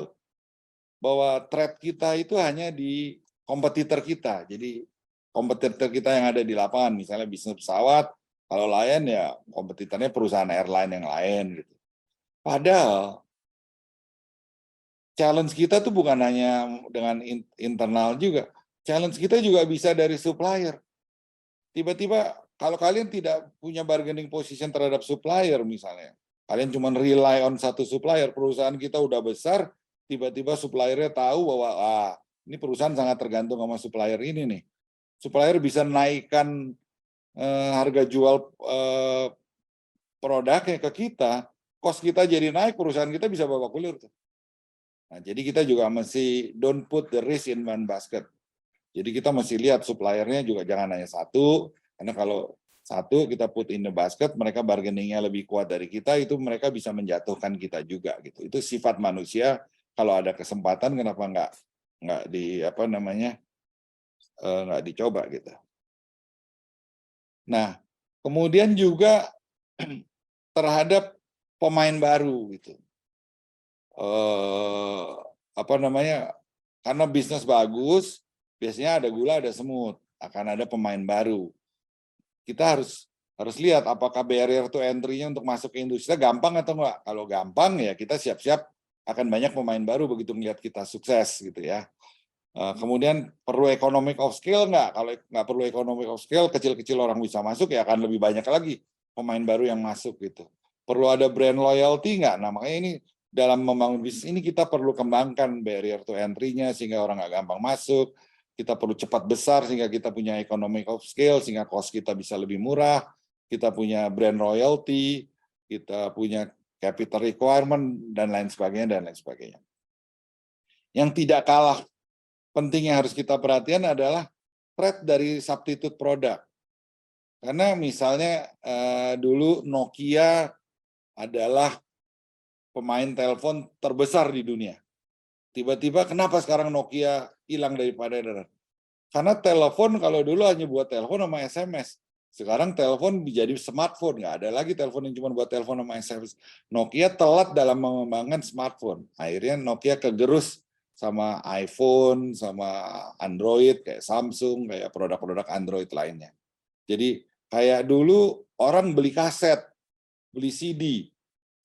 bahwa threat kita itu hanya di kompetitor kita. Jadi kompetitor kita yang ada di lapangan, misalnya bisnis pesawat, kalau Lion ya kompetitornya perusahaan airline yang lain gitu. Padahal challenge kita tuh bukan hanya dengan internal juga, challenge kita juga bisa dari supplier. Tiba-tiba kalau kalian tidak punya bargaining position terhadap supplier misalnya, kalian cuma rely on satu supplier, perusahaan kita udah besar, tiba-tiba suppliernya tahu bahwa ini perusahaan sangat tergantung sama supplier ini nih. Supplier bisa naikkan harga jual produknya ke kita, cost kita jadi naik, perusahaan kita bisa babak belur. Nah, jadi kita juga mesti don't put the risk in one basket. Jadi kita mesti lihat suppliernya juga jangan hanya satu, karena kalau satu kita put in the basket, mereka bargainingnya lebih kuat dari kita, itu mereka bisa menjatuhkan kita juga gitu. Itu sifat manusia. Kalau ada kesempatan, kenapa nggak nggak dicoba gitu. Nah, kemudian juga terhadap pemain baru gitu. Karena bisnis bagus, biasanya ada gula, ada semut, akan ada pemain baru. Kita harus lihat apakah barrier to entry-nya untuk masuk ke industri gampang atau enggak. Kalau gampang ya kita siap-siap akan banyak pemain baru begitu melihat kita sukses gitu ya. Kemudian perlu economic of scale nggak? Kalau nggak perlu economic of scale, kecil-kecil orang bisa masuk ya akan lebih banyak lagi pemain baru yang masuk gitu. Perlu ada brand loyalty nggak? Nah makanya ini dalam membangun bisnis ini kita perlu kembangkan barrier to entry-nya sehingga orang nggak gampang masuk. Kita perlu cepat besar sehingga kita punya economic of scale sehingga cost kita bisa lebih murah. Kita punya brand loyalty, kita punya capital requirement dan lain sebagainya. Yang tidak kalah penting yang harus kita perhatikan adalah threat dari substitute product. Karena misalnya dulu Nokia adalah pemain telepon terbesar di dunia. Tiba-tiba kenapa sekarang Nokia hilang dari peredaran? Karena telepon kalau dulu hanya buat telepon sama SMS. Sekarang telepon jadi smartphone, nggak ada lagi telepon yang cuma buat telepon sama SMS. Nokia telat dalam mengembangkan smartphone. Akhirnya Nokia kegerus sama iPhone, sama Android, kayak Samsung, kayak produk-produk Android lainnya. Jadi kayak dulu orang beli kaset, beli CD.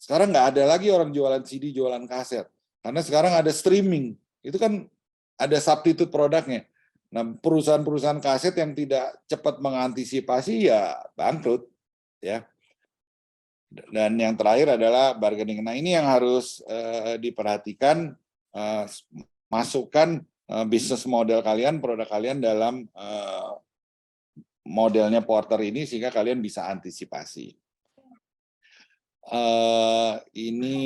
Sekarang nggak ada lagi orang jualan CD, jualan kaset. Karena sekarang ada streaming. Itu kan ada substitute produknya. Nah, perusahaan-perusahaan kaset yang tidak cepat mengantisipasi ya bangkrut. Ya. Dan yang terakhir adalah bargaining. Nah, ini yang harus diperhatikan. Masukkan bisnis model kalian, produk kalian dalam modelnya Porter ini sehingga kalian bisa antisipasi. Ini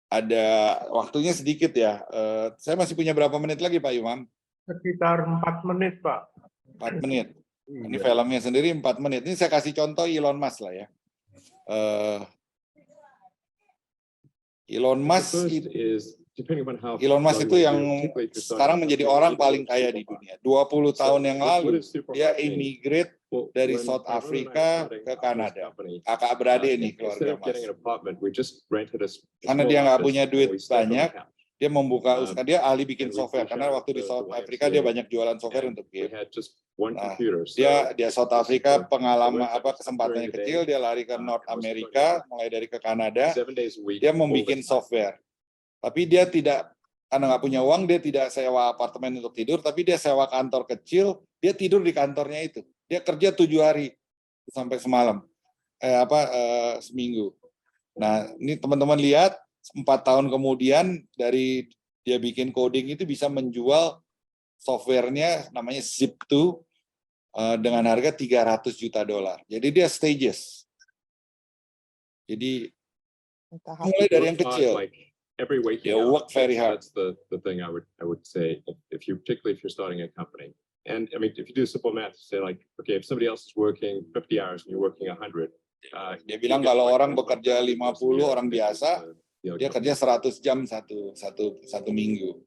ada waktunya sedikit ya. Saya masih punya berapa menit lagi Pak Imam? Sekitar 4 menit Pak. 4 menit. Ini filmnya sendiri 4 menit. Ini saya kasih contoh Elon Musk lah ya. Elon Musk itu yang sekarang menjadi orang paling kaya di dunia. 20 tahun yang lalu, dia immigrate dari South Africa ke Kanada. Kakak beradik nih keluarga Musk. Karena dia nggak punya duit banyak, dia membuka usaha, dia ahli bikin software. Karena waktu di South Africa dia banyak jualan software untuk game. Nah, dia South Africa pengalaman kesempatannya kecil, dia lari ke North America, mulai dari ke Kanada, dia membuat software. Tapi dia tidak, karena nggak punya uang, dia tidak sewa apartemen untuk tidur, tapi dia sewa kantor kecil, dia tidur di kantornya itu. Dia kerja 7 hari sampai semalam, seminggu. Nah, ini teman-teman lihat, 4 tahun kemudian dari dia bikin coding itu bisa menjual softwarenya namanya Zip2 dengan harga $300 juta. Jadi dia stages. Jadi mulai dari yang kecil. They work very hard. That's the thing I would say particularly if you're starting a company. And I mean, if you do simple math, say like, okay, if somebody else is working 50 hours and you're working 100. Dia bilang kalau orang bekerja 50 orang biasa, dia kerja 100 jam satu minggu.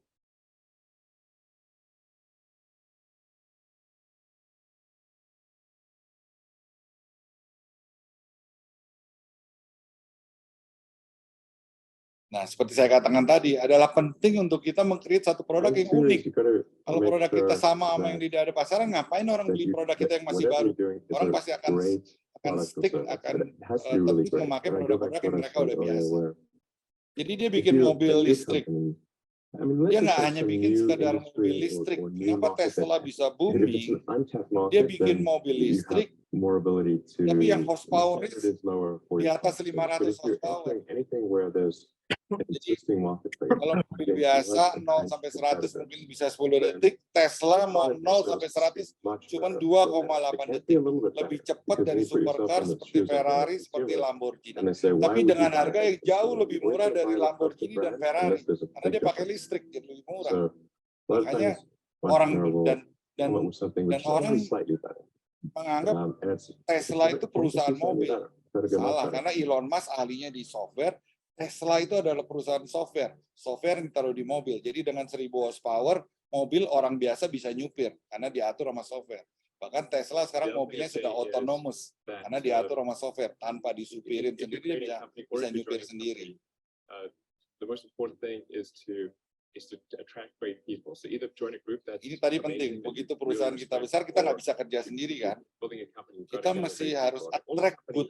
Nah, seperti saya katakan tadi, adalah penting untuk kita meng-create satu produk yang unik. Kalau produk kita sama yang tidak ada pasaran, ngapain orang beli produk kita yang masih baru? Orang pasti akan stick, akan terus memakai produk-produk yang mereka udah biasa. Jadi dia bikin mobil listrik. Dia nggak hanya bikin sekadar mobil listrik. Kenapa Tesla bisa booming? Dia bikin mobil listrik, tapi yang horsepower di atas 500 horsepower. existing marketplace. Kalau mobil biasa 0 sampai 100 mungkin bisa 10 detik, Tesla mau 0 sampai 100 cuma 2,8 detik. Lebih cepat dari supercar seperti Ferrari, seperti Lamborghini. Tapi dengan harga yang jauh lebih murah dari Lamborghini dan Ferrari. Karena dia pakai listrik, jadi lebih murah. Makanya orang dan orang menganggap Tesla itu perusahaan mobil. Salah, karena Elon Musk ahlinya di software. Tesla itu adalah perusahaan software yang ditaruh di mobil. Jadi dengan 1000 horsepower, mobil orang biasa bisa nyupir karena diatur sama software. Bahkan Tesla sekarang mobilnya sudah autonomous karena diatur sama software, tanpa disupirin sendiri, dia bisa nyupir sendiri. The most important thing is to attract great people. So either join a group that's Ini tadi penting, begitu perusahaan kita besar, kita nggak bisa kerja sendiri kan. Kita mesti harus attract good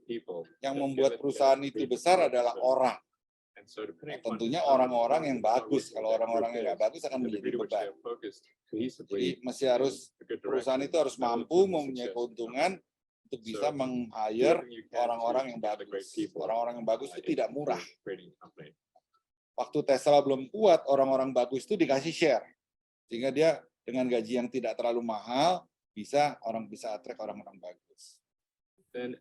people. Yang membuat perusahaan itu besar adalah orang. Nah, tentunya orang-orang yang bagus. Kalau orang-orang yang nggak bagus akan menjadi beban. Jadi mesti harus, perusahaan itu harus mampu mempunyai keuntungan untuk bisa meng-hire orang-orang yang bagus. Orang-orang yang bagus itu tidak murah. Waktu Tesla belum kuat, orang-orang bagus itu dikasih share. Sehingga dia dengan gaji yang tidak terlalu mahal, bisa attract orang-orang bagus. Then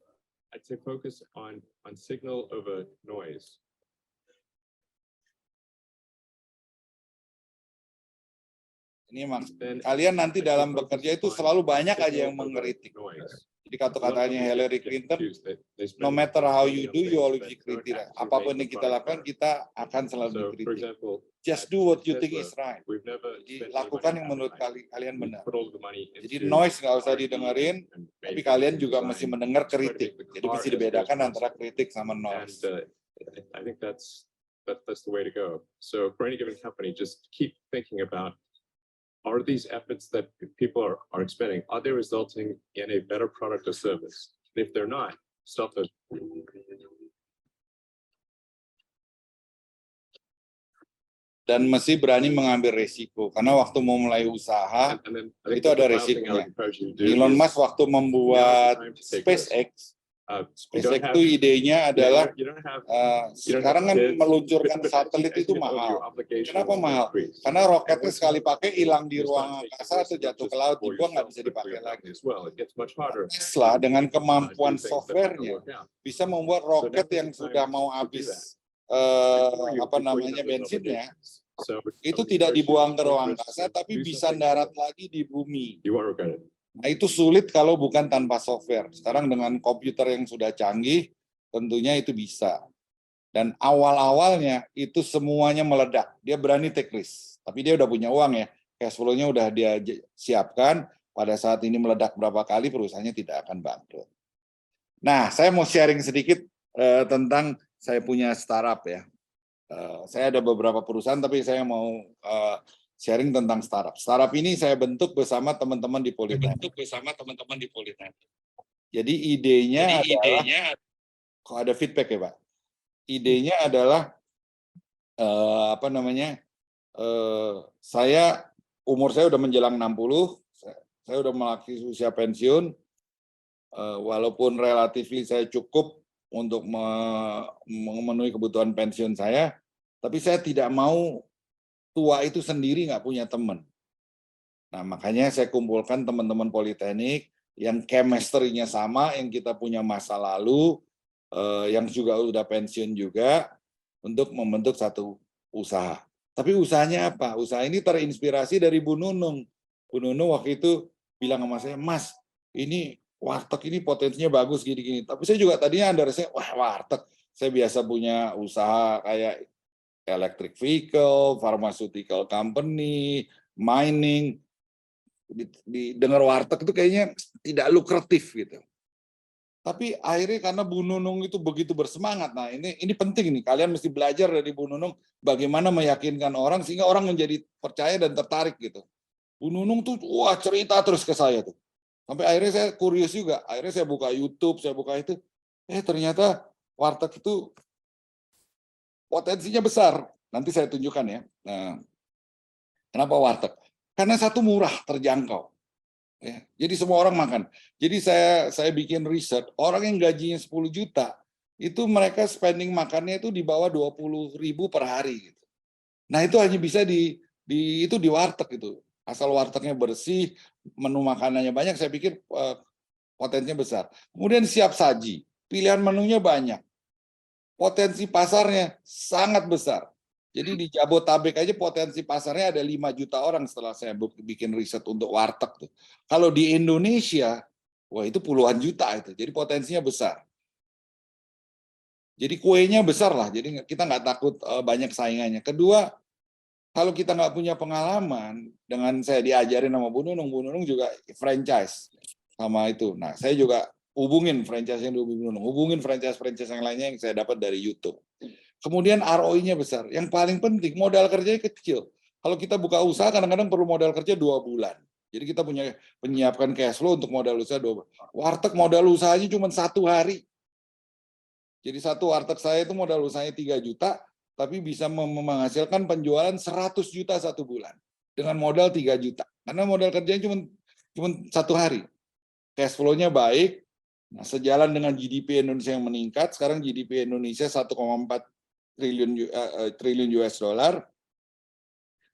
I'd say focus on signal over noise. Ini kalian nanti dalam bekerja itu selalu banyak aja yang mengkritik. Jadi kata-katanya Hillary Clinton, no matter how you do, you always be critical. Apapun yang kita lakukan, kita akan selalu dikritik. Just do what you think is right. Jadi, lakukan yang menurut kalian benar. Jadi noise nggak usah didengerin, tapi kalian juga mesti mendengar kritik. Jadi mesti dibedakan antara kritik sama noise. I think that's the way to go. So for any given company, just keep thinking about, are these efforts that people are expending, are they resulting in a better product or service? And if they're not, stop those. Dan mesti berani mengambil resiko, karena waktu mau mulai usaha itu ada resikonya. Elon Musk waktu membuat SpaceX itu idenya adalah sekarang kan meluncurkan satelit itu mahal. Kenapa mahal? Karena roketnya sekali pakai hilang di ruang angkasa atau jatuh ke laut, dibuang nggak bisa dipakai lagi. Tesla dengan kemampuan softwarenya bisa membuat roket yang sudah mau habis bensinnya itu tidak dibuang ke ruang angkasa, tapi bisa darat lagi di bumi. Nah, itu sulit kalau bukan tanpa software. Sekarang dengan komputer yang sudah canggih, tentunya itu bisa. Dan awal-awalnya itu semuanya meledak. Dia berani take risk. Tapi dia udah punya uang ya. Cash flow-nya udah dia siapkan. Pada saat ini meledak berapa kali, perusahaannya tidak akan bangkrut. Nah, saya mau sharing sedikit tentang saya punya startup ya. Saya ada beberapa perusahaan, tapi saya mau sharing tentang startup. Startup ini saya bentuk bersama teman-teman di Politeknik. Jadi idenya adalah, kok ada feedback ya Pak? Idenya adalah umur saya udah menjelang 60, saya udah melewati usia pensiun, walaupun relatif saya cukup untuk memenuhi kebutuhan pensiun saya, tapi saya tidak mau tua itu sendiri nggak punya teman. Nah, makanya saya kumpulkan teman-teman Politeknik yang chemistry-nya sama, yang kita punya masa lalu, yang juga udah pensiun juga, untuk membentuk satu usaha. Tapi usahanya apa? Usaha ini terinspirasi dari Bu Nunung. Bu Nunung waktu itu bilang sama saya, Mas, ini warteg ini potensinya bagus gini-gini. Tapi saya juga tadinya ada rasanya, wah warteg. Saya biasa punya usaha kayak electric vehicle, pharmaceutical company, mining. Dengar warteg itu kayaknya tidak lukratif gitu. Tapi akhirnya karena Bu Nunung itu begitu bersemangat. Nah, ini penting nih, kalian mesti belajar dari Bu Nunung bagaimana meyakinkan orang sehingga orang menjadi percaya dan tertarik gitu. Bu Nunung tuh wah cerita terus ke saya tuh. Sampai akhirnya saya kurius juga. Akhirnya saya buka YouTube, saya buka itu. Ternyata warteg itu potensinya besar. Nanti saya tunjukkan ya. Nah, kenapa warteg? Karena satu murah, terjangkau. Ya, jadi semua orang makan. Jadi saya bikin riset, orang yang gajinya 10 juta, itu mereka spending makannya itu di bawah 20.000 per hari gitu. Nah, itu hanya bisa di warteg itu. Asal wartegnya bersih, menu makanannya banyak, saya pikir potensinya besar. Kemudian siap saji, pilihan menunya banyak. Potensi pasarnya sangat besar. Jadi di Jabotabek aja potensi pasarnya ada 5 juta orang setelah saya bikin riset untuk warteg tuh. Kalau di Indonesia, wah itu puluhan juta itu. Jadi potensinya besar. Jadi kuenya besar lah, jadi kita nggak takut banyak saingannya. Kedua, kalau kita nggak punya pengalaman, dengan saya diajarin sama Bu Nunung juga franchise sama itu. Nah, saya juga hubungin franchise yang Bu Nunung, hubungin franchise yang lainnya yang saya dapat dari YouTube. Kemudian ROI-nya besar. Yang paling penting, modal kerjanya kecil. Kalau kita buka usaha, kadang-kadang perlu modal kerja 2 bulan. Jadi kita punya menyiapkan cash flow untuk modal usaha 2 bulan. Warteg modal usahanya cuma 1 hari. Jadi satu warteg saya itu modal usahanya 3 juta, tapi bisa menghasilkan penjualan 100 juta 1 bulan. Dengan modal 3 juta. Karena modal kerjanya cuma 1 hari. Cash flow-nya baik. Nah, sejalan dengan GDP Indonesia yang meningkat, sekarang GDP Indonesia 1,4 triliun US dollar.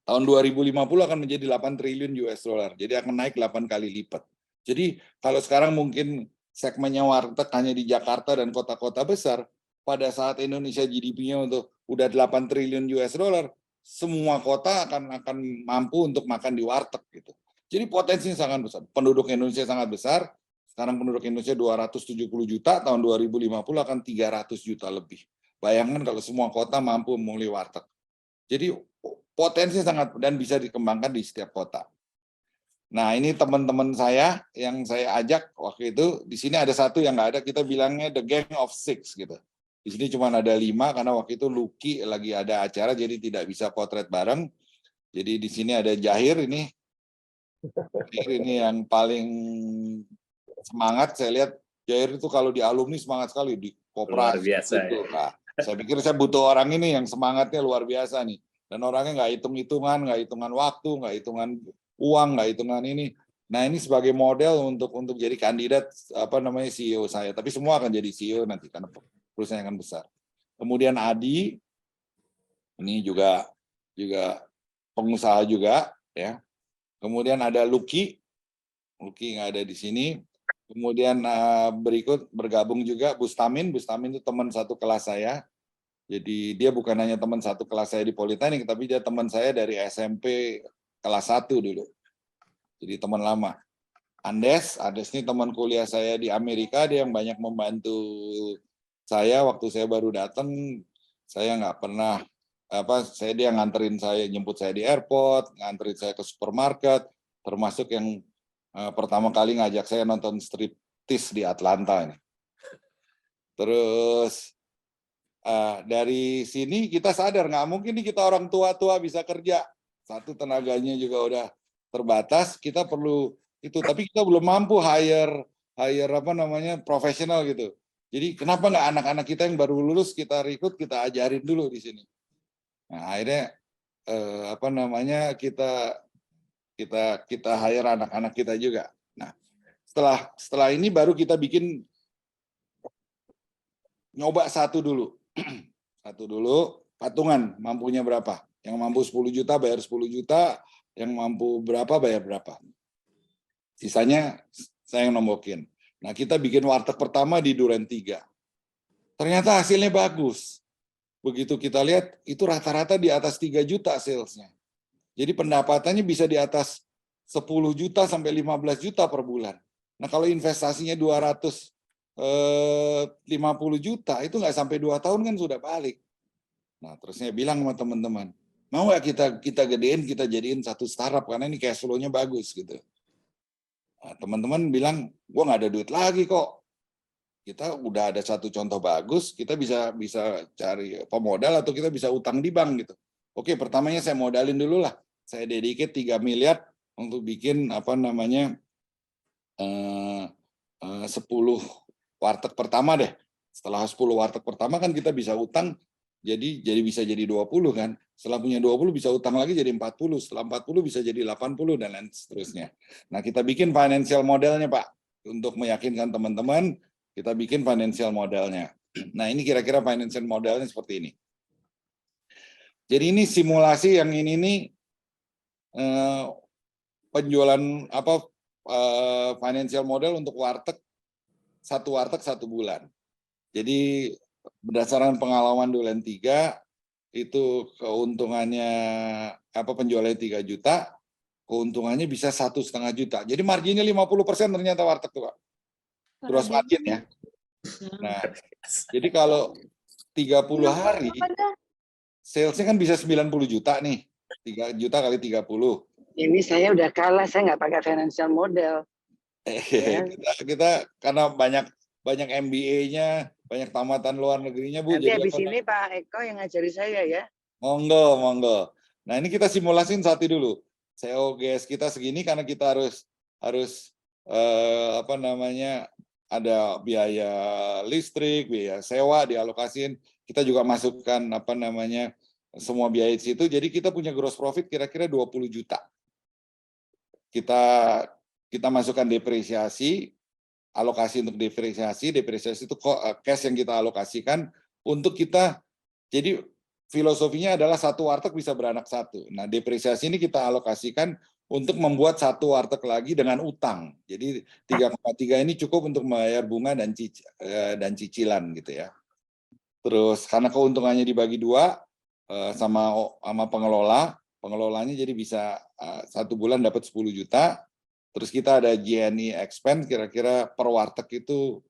Tahun 2050 akan menjadi 8 triliun US dollar. Jadi akan naik 8 kali lipat. Jadi kalau sekarang mungkin segmennya warteg hanya di Jakarta dan kota-kota besar, pada saat Indonesia GDP-nya udah 8 triliun US dollar, semua kota akan mampu untuk makan di warteg gitu. Jadi potensinya sangat besar. Penduduk Indonesia sangat besar. Sekarang penduduk Indonesia 270 juta, tahun 2050 akan 300 juta lebih. Bayangkan kalau semua kota mampu memulai warteg. Jadi potensi sangat dan bisa dikembangkan di setiap kota. Nah, ini teman-teman saya yang saya ajak waktu itu. Di sini ada satu yang nggak ada, kita bilangnya the gang of 6 gitu. Di sini cuma ada 5 karena waktu itu Lucky lagi ada acara jadi tidak bisa potret bareng. Jadi di sini ada Jahir ini yang paling semangat. Saya lihat Jahir itu kalau di alumni semangat sekali di koperasi. Luar biasa. Gitu. Nah, saya pikir saya butuh orang ini yang semangatnya luar biasa nih. Dan orangnya nggak hitung-hitungan, nggak hitungan waktu, nggak hitungan uang, nggak hitungan ini. Nah, ini sebagai model untuk jadi kandidat CEO saya. Tapi semua akan jadi CEO nanti karena perusahaan akan besar. Kemudian Adi, ini juga pengusaha juga, ya. Kemudian ada Lucky nggak ada di sini. Kemudian berikut bergabung juga Bustamin itu teman satu kelas saya. Jadi dia bukan hanya teman satu kelas saya di Politeknik, tapi dia teman saya dari SMP kelas 1 dulu. Jadi teman lama. Andes ini teman kuliah saya di Amerika, dia yang banyak membantu saya waktu saya baru datang. Saya nggak pernah dia nganterin saya, jemput saya di airport, nganterin saya ke supermarket, termasuk yang pertama kali ngajak saya nonton striptease di Atlanta ini. Terus dari sini kita sadar nggak mungkin nih kita orang tua bisa kerja. Satu, tenaganya juga udah terbatas, kita perlu itu, tapi kita belum mampu hire profesional gitu. Jadi kenapa nggak anak-anak kita yang baru lulus kita rekrut, kita ajarin dulu di sini. Nah, akhirnya kita hire anak-anak kita juga. Nah, setelah ini baru kita bikin nyoba satu dulu. Satu dulu, patungan mampunya berapa. Yang mampu 10 juta bayar 10 juta, yang mampu berapa bayar berapa. Sisanya saya yang nombokin. Nah, kita bikin warteg pertama di Duren 3. Ternyata hasilnya bagus. Begitu kita lihat, itu rata-rata di atas 3 juta salesnya. Jadi pendapatannya bisa di atas 10 juta sampai 15 juta per bulan. Nah, kalau investasinya 250 juta, itu nggak sampai 2 tahun kan sudah balik. Nah, terus saya bilang sama teman-teman, mau nggak kita gedein, kita jadiin satu startup, karena ini cash flow-nya bagus gitu. Nah, teman-teman bilang, gua nggak ada duit lagi kok. Kita udah ada satu contoh bagus, kita bisa cari pemodal atau kita bisa utang di bank gitu. Oke, pertamanya saya modalin dulu lah. Saya dedicate 3 miliar untuk bikin 10 warteg pertama deh. Setelah 10 warteg pertama kan kita bisa utang, jadi bisa jadi 20 kan. Setelah punya 20 bisa utang lagi jadi 40. Setelah 40 bisa jadi 80 dan lain seterusnya. Nah, kita bikin financial modelnya, Pak. Untuk meyakinkan teman-teman, kita bikin financial modelnya. Nah, ini kira-kira financial modelnya seperti ini. Jadi ini simulasi yang ini nih penjualan financial model untuk warteg, satu warteg 1 bulan. Jadi berdasarkan pengalaman Dulen 3 itu keuntungannya penjualannya 3 juta, keuntungannya bisa 1,5 juta. Jadi marginnya 50% ternyata warteg tuh, Pak. Gross margin ya. Nah, jadi kalau 30 hari salesnya kan bisa 90 juta nih. 3 juta kali 30. Ini saya udah kalah, saya nggak pakai financial model. Ya. Kita karena banyak MBA-nya, banyak tamatan luar negerinya, Bu. Nanti Jadi habis ini Pak Eko yang ngajari saya ya. Monggo. Nah, ini kita simulasiin satu dulu. COGS kita segini karena kita harus ada biaya listrik, biaya sewa dialokasiin. Kita juga masukkan semua biaya di situ. Jadi kita punya gross profit kira-kira 20 juta. Kita masukkan depresiasi, alokasi untuk depresiasi itu cash yang kita alokasikan untuk kita. Jadi filosofinya adalah satu warteg bisa beranak satu. Nah, depresiasi ini kita alokasikan untuk membuat satu warteg lagi dengan utang. Jadi 3,3 ini cukup untuk membayar bunga dan cicilan gitu ya. Terus karena keuntungannya dibagi 2 sama pengelolanya jadi bisa 1 bulan dapat 10 juta. Terus kita ada G&E expense kira-kira per warteg itu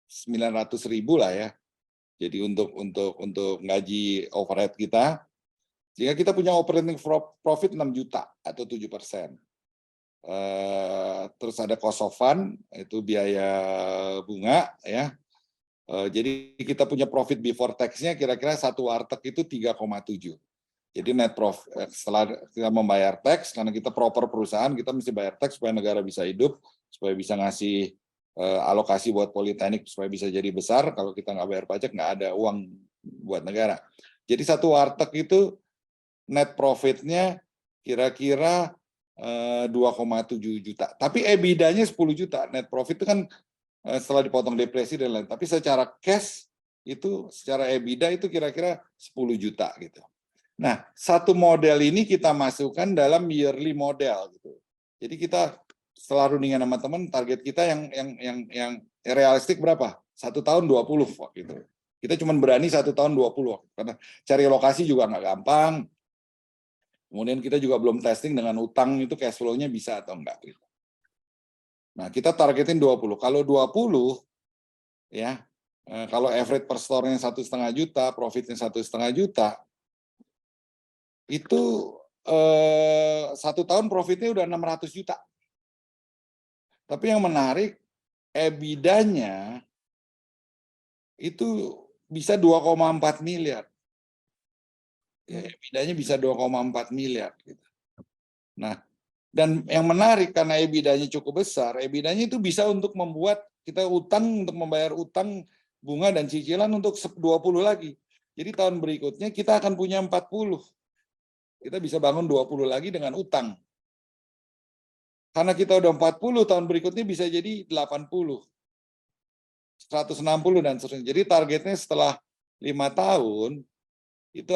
900.000 lah ya. Jadi untuk gaji overhead kita, sehingga kita punya operating profit 6 juta atau 7%. Terus ada cost of fund, itu biaya bunga ya. Jadi kita punya profit before tax-nya kira-kira satu warteg itu 3,7. Jadi net profit setelah kita membayar tax, karena kita proper perusahaan, kita mesti bayar tax supaya negara bisa hidup, supaya bisa ngasih alokasi buat politeknik supaya bisa jadi besar. Kalau kita nggak bayar pajak, nggak ada uang buat negara. Jadi satu warteg itu net profitnya kira-kira 2,7 juta. Tapi EBITDA-nya 10 juta. Net profit itu kan setelah dipotong depresi dan lain. Tapi secara cash itu, secara EBITDA itu kira-kira 10 juta gitu. Nah, satu model ini kita masukkan dalam yearly model gitu. Jadi kita setelah rundingan sama teman, target kita yang realistik berapa? 1 tahun 20 gitu. Kita cuma berani 1 tahun 20 karena cari lokasi juga nggak gampang. Kemudian kita juga belum testing dengan utang itu cash flow-nya bisa atau enggak gitu. Nah, kita targetin 20. Kalau 20 ya, kalau average per store-nya 1,5 juta, profitnya 1,5 juta, itu 1 tahun profitnya udah 600 juta. Tapi yang menarik, EBITDA-nya itu bisa 2,4 miliar. Ya, EBITDA-nya bisa 2,4 miliar. Gitu. Nah, dan yang menarik karena EBITDA-nya cukup besar, EBITDA-nya itu bisa untuk membuat kita utang, untuk membayar utang, bunga dan cicilan untuk 20 lagi. Jadi tahun berikutnya kita akan punya 40. Kita bisa bangun 20 lagi dengan utang. Karena kita udah 40, tahun berikutnya bisa jadi 80. 160 dan seterusnya. Jadi targetnya setelah 5 tahun, itu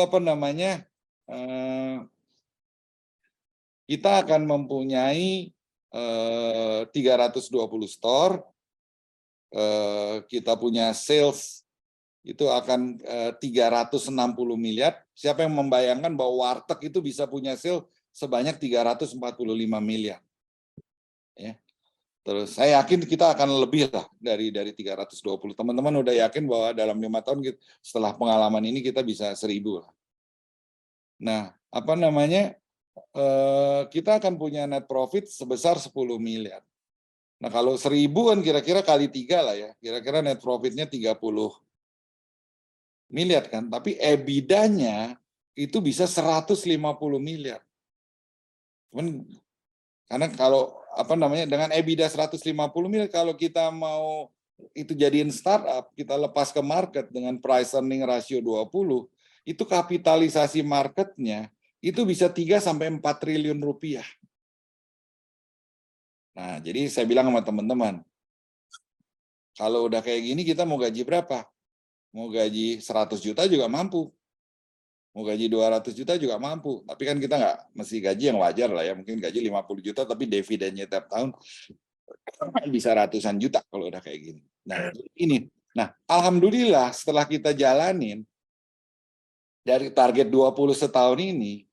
kita akan mempunyai 320 store, kita punya sales itu akan 360 miliar. Siapa yang membayangkan bahwa warteg itu bisa punya sales sebanyak 345 miliar. Ya. Terus saya yakin kita akan lebih lah dari 320. Teman-teman udah yakin bahwa dalam 5 tahun setelah pengalaman ini kita bisa 1.000 lah. Nah, kita akan punya net profit sebesar 10 miliar. Nah, kalau 1.000 kan kira-kira kali 3 lah ya. Kira-kira net profitnya 30 miliar kan. Tapi EBITDA-nya itu bisa 150 miliar. Cuman karena kalau dengan EBITDA 150 miliar, kalau kita mau itu jadiin startup, kita lepas ke market dengan price earning ratio 20, itu kapitalisasi marketnya itu bisa 3-4 triliun rupiah. Nah, jadi saya bilang sama teman-teman, kalau udah kayak gini kita mau gaji berapa? Mau gaji 100 juta juga mampu. Mau gaji 200 juta juga mampu. Tapi kan kita nggak mesti gaji yang wajar lah ya. Mungkin gaji 50 juta tapi dividennya tiap tahun bisa ratusan juta kalau udah kayak gini. Nah, ini. Nah, alhamdulillah setelah kita jalanin dari target 20 setahun ini,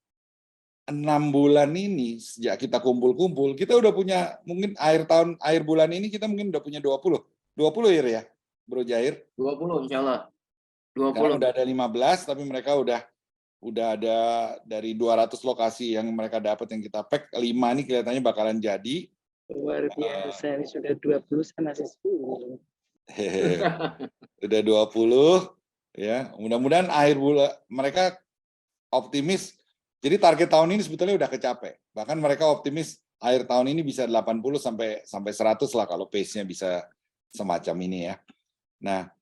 6 bulan ini sejak kita kumpul-kumpul, kita udah punya mungkin akhir bulan ini kita mungkin udah punya 20 ya, Bro Jair. 20 insya Allah. Sekarang 20. udah ada 15, tapi mereka udah ada dari 200 lokasi yang mereka dapat yang kita pack, 5 ini kelihatannya bakalan jadi. Luar biasa, ini sudah 20 sama 10. Udah 20 ya. Mudah-mudahan akhir bulan mereka optimis. Jadi target tahun ini sebetulnya udah kecapai. Bahkan mereka optimis akhir tahun ini bisa 80 sampai 100 lah kalau pace-nya bisa semacam ini ya. Nah,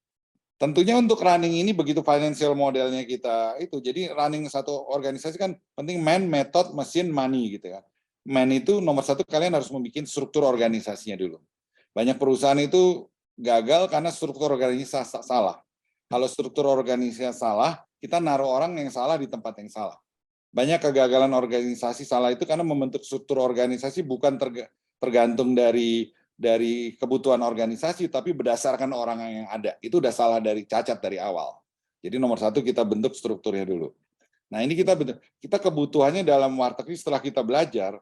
tentunya untuk running ini begitu financial modelnya kita itu. Jadi running satu organisasi kan penting man, method, mesin, money gitu kan. Man itu nomor satu, kalian harus membuat struktur organisasinya dulu. Banyak perusahaan itu gagal karena struktur organisasi salah. Kalau struktur organisasi salah, kita naruh orang yang salah di tempat yang salah. Banyak kegagalan organisasi salah itu karena membentuk struktur organisasi bukan tergantung dari kebutuhan organisasi, tapi berdasarkan orang yang ada. Itu udah salah dari cacat dari awal. Jadi nomor satu kita bentuk strukturnya dulu. Nah ini kita kebutuhannya dalam warteg ini setelah kita belajar,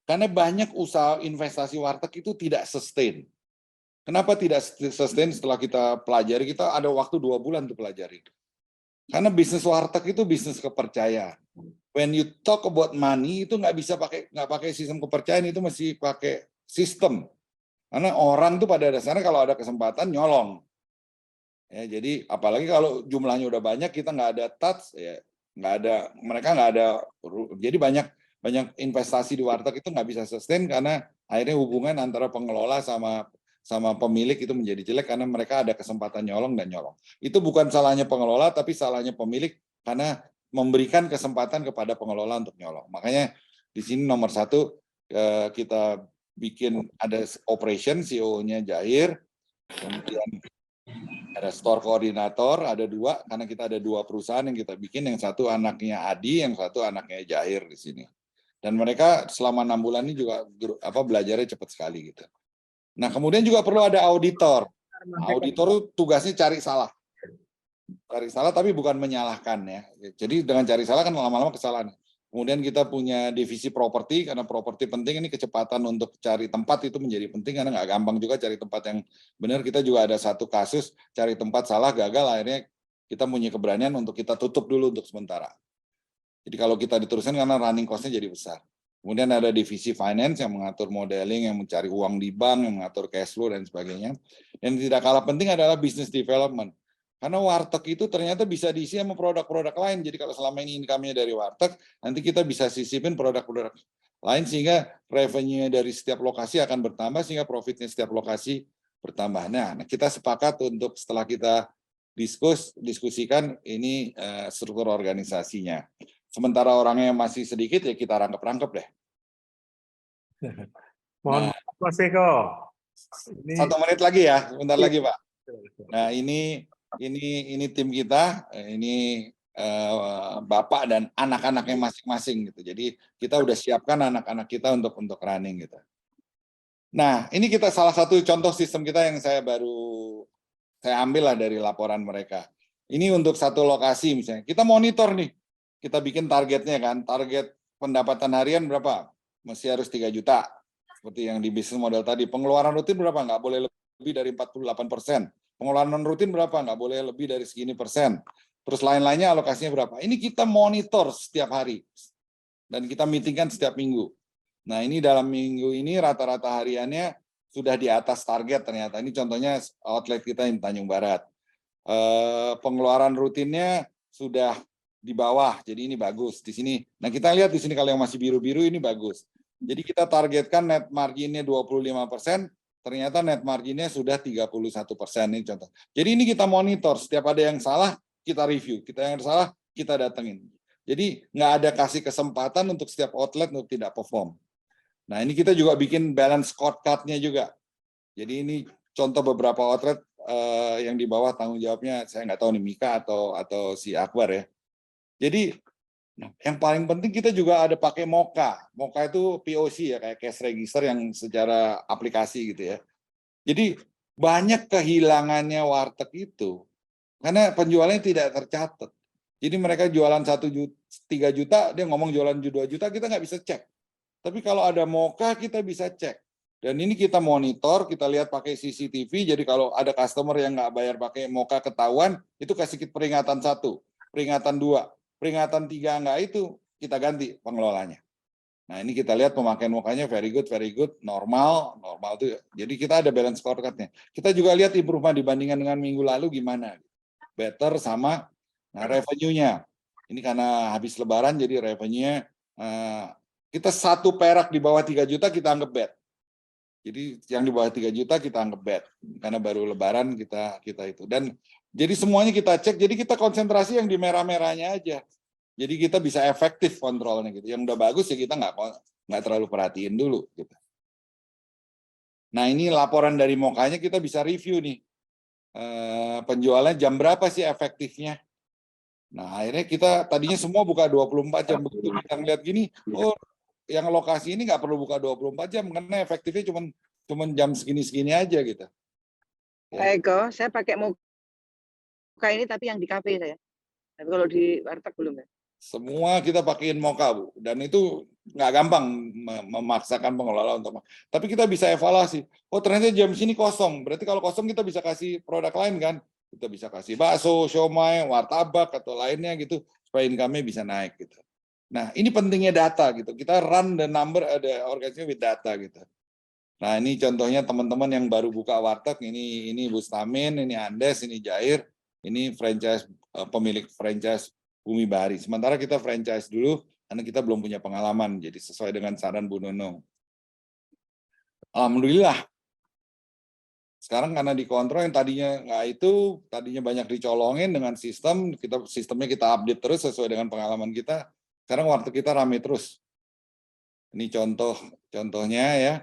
karena banyak usaha investasi warteg itu tidak sustain. Kenapa tidak sustain? Setelah kita pelajari, kita ada waktu 2 bulan untuk pelajari. Karena bisnis warteg itu bisnis kepercayaan. When you talk about money itu nggak pakai sistem kepercayaan, itu mesti pakai sistem. Karena orang tuh pada dasarnya kalau ada kesempatan nyolong. Ya, jadi apalagi kalau jumlahnya udah banyak, kita nggak ada touch, ya mereka nggak ada. Jadi banyak investasi di warteg itu nggak bisa sustain karena akhirnya hubungan antara pengelola sama pemilik itu menjadi jelek karena mereka ada kesempatan nyolong dan nyolong. Itu bukan salahnya pengelola, tapi salahnya pemilik karena memberikan kesempatan kepada pengelola untuk nyolong. Makanya di sini nomor satu kita bikin ada operation, CEO-nya Jair, kemudian ada store koordinator, ada 2 karena kita ada 2 perusahaan yang kita bikin, yang satu anaknya Adi, yang satu anaknya Jair di sini. Dan mereka selama 6 bulan ini juga belajarnya cepat sekali gitu. Nah, kemudian juga perlu ada auditor. Auditor tugasnya cari salah. Cari salah tapi bukan menyalahkan ya. Jadi dengan cari salah kan lama-lama kesalahan. Kemudian kita punya divisi properti, karena properti penting, ini kecepatan untuk cari tempat itu menjadi penting karena nggak gampang juga cari tempat yang benar. Kita juga ada satu kasus cari tempat salah, gagal, akhirnya kita punya keberanian untuk kita tutup dulu untuk sementara. Jadi kalau kita diteruskan karena running cost-nya jadi besar. Kemudian ada divisi finance yang mengatur modeling, yang mencari uang di bank, yang mengatur cash flow dan sebagainya. Dan tidak kalah penting adalah business development. Karena warteg itu ternyata bisa diisi sama produk-produk lain. Jadi kalau selama ini income-nya dari warteg, nanti kita bisa sisipin produk-produk lain sehingga revenue dari setiap lokasi akan bertambah, sehingga profitnya setiap lokasi bertambah. Nah, kita sepakat untuk setelah kita diskusikan ini struktur organisasinya. Sementara orangnya masih sedikit, ya kita rangkep-rangkep deh. Mohon maaf, Mas Eko. 1 menit lagi ya, sebentar lagi Pak. Nah ini tim kita, ini bapak dan anak-anaknya masing-masing gitu. Jadi kita udah siapkan anak-anak kita untuk running gitu. Nah ini kita salah satu contoh sistem kita yang saya ambil lah dari laporan mereka. Ini untuk satu lokasi misalnya, kita monitor nih. Kita bikin targetnya kan, target pendapatan harian berapa? Mesti harus 3 juta. Seperti yang di bisnis model tadi. Pengeluaran rutin berapa? Nggak boleh lebih dari 48%. Pengeluaran non rutin berapa? Nggak boleh lebih dari segini persen. Terus lain-lainnya alokasinya berapa? Ini kita monitor setiap hari. Dan kita meetingkan setiap minggu. Nah ini dalam minggu ini rata-rata hariannya sudah di atas target ternyata. Ini contohnya outlet kita di Tanjung Barat. Pengeluaran rutinnya sudah di bawah, jadi ini bagus di sini. Nah kita lihat di sini kalau yang masih biru-biru ini bagus. Jadi kita targetkan net marginnya 25%, ternyata net marginnya sudah 31% ini contoh. Jadi ini kita monitor, setiap ada yang salah kita review, kita yang salah kita datengin. Jadi nggak ada kasih kesempatan untuk setiap outlet untuk tidak perform. Nah ini kita juga bikin balance scorecard-nya juga. Jadi ini contoh beberapa outlet yang di bawah tanggung jawabnya saya nggak tahu nih Mika atau si Akbar ya. Jadi yang paling penting kita juga ada pakai Moka. Moka itu POC ya, kayak cash register yang secara aplikasi gitu ya. Jadi banyak kehilangannya warteg itu karena penjualannya tidak tercatat. Jadi mereka jualan 3 juta, dia ngomong jualan 2 juta, kita nggak bisa cek. Tapi kalau ada Moka kita bisa cek. Dan ini kita monitor, kita lihat pakai CCTV. Jadi kalau ada customer yang nggak bayar pakai Moka ketahuan, itu kasih peringatan 1, peringatan 2, peringatan 3 nggak itu kita ganti pengelolanya. Nah ini kita lihat pemakaian Mokanya very good, normal tuh. Jadi kita ada balance scorecard-nya. Kita juga lihat improvement dibandingkan dengan minggu lalu gimana. Better sama revenue-nya. Ini karena habis lebaran jadi revenue-nya kita 1 perak di bawah 3 juta kita anggap bad. Jadi yang di bawah 3 juta kita anggap bad. Karena baru lebaran kita itu. Dan jadi semuanya kita cek, jadi kita konsentrasi yang di merah-merahnya aja. Jadi kita bisa efektif kontrolnya gitu. Yang udah bagus ya kita nggak terlalu perhatiin dulu gitu. Nah ini laporan dari Mokanya kita bisa review nih. Penjualannya jam berapa sih efektifnya? Nah akhirnya kita tadinya semua buka 24 jam. Begitu kita ngeliat gini, oh yang lokasi ini nggak perlu buka 24 jam karena efektifnya cuma jam segini-segini aja gitu. Pak Eko, saya pakai Moka ini tapi yang di kafe saya. Tapi kalau di warteg belum ya. Semua kita pakein Moka, Bu. Dan itu nggak gampang memaksakan pengelola untuk. Tapi kita bisa evaluasi. Oh ternyata jam sini kosong. Berarti kalau kosong kita bisa kasih produk lain kan. Kita bisa kasih bakso, siomay, martabak atau lainnya gitu supaya income-nya bisa naik gitu. Nah ini pentingnya data gitu. Kita run the number, ada organisasi with data gitu. Nah ini contohnya teman-teman yang baru buka warteg. Ini Bustamin, ini Andes, ini Jair, ini franchise pemilik franchise Bumi Bahari. Sementara kita franchise dulu karena kita belum punya pengalaman. Jadi sesuai dengan saran Bu Nunung. Alhamdulillah. Sekarang karena dikontrol yang tadinya nggak itu, tadinya banyak dicolongin dengan sistemnya kita update terus sesuai dengan pengalaman kita. Sekarang warteg kita rame terus. Ini contohnya ya.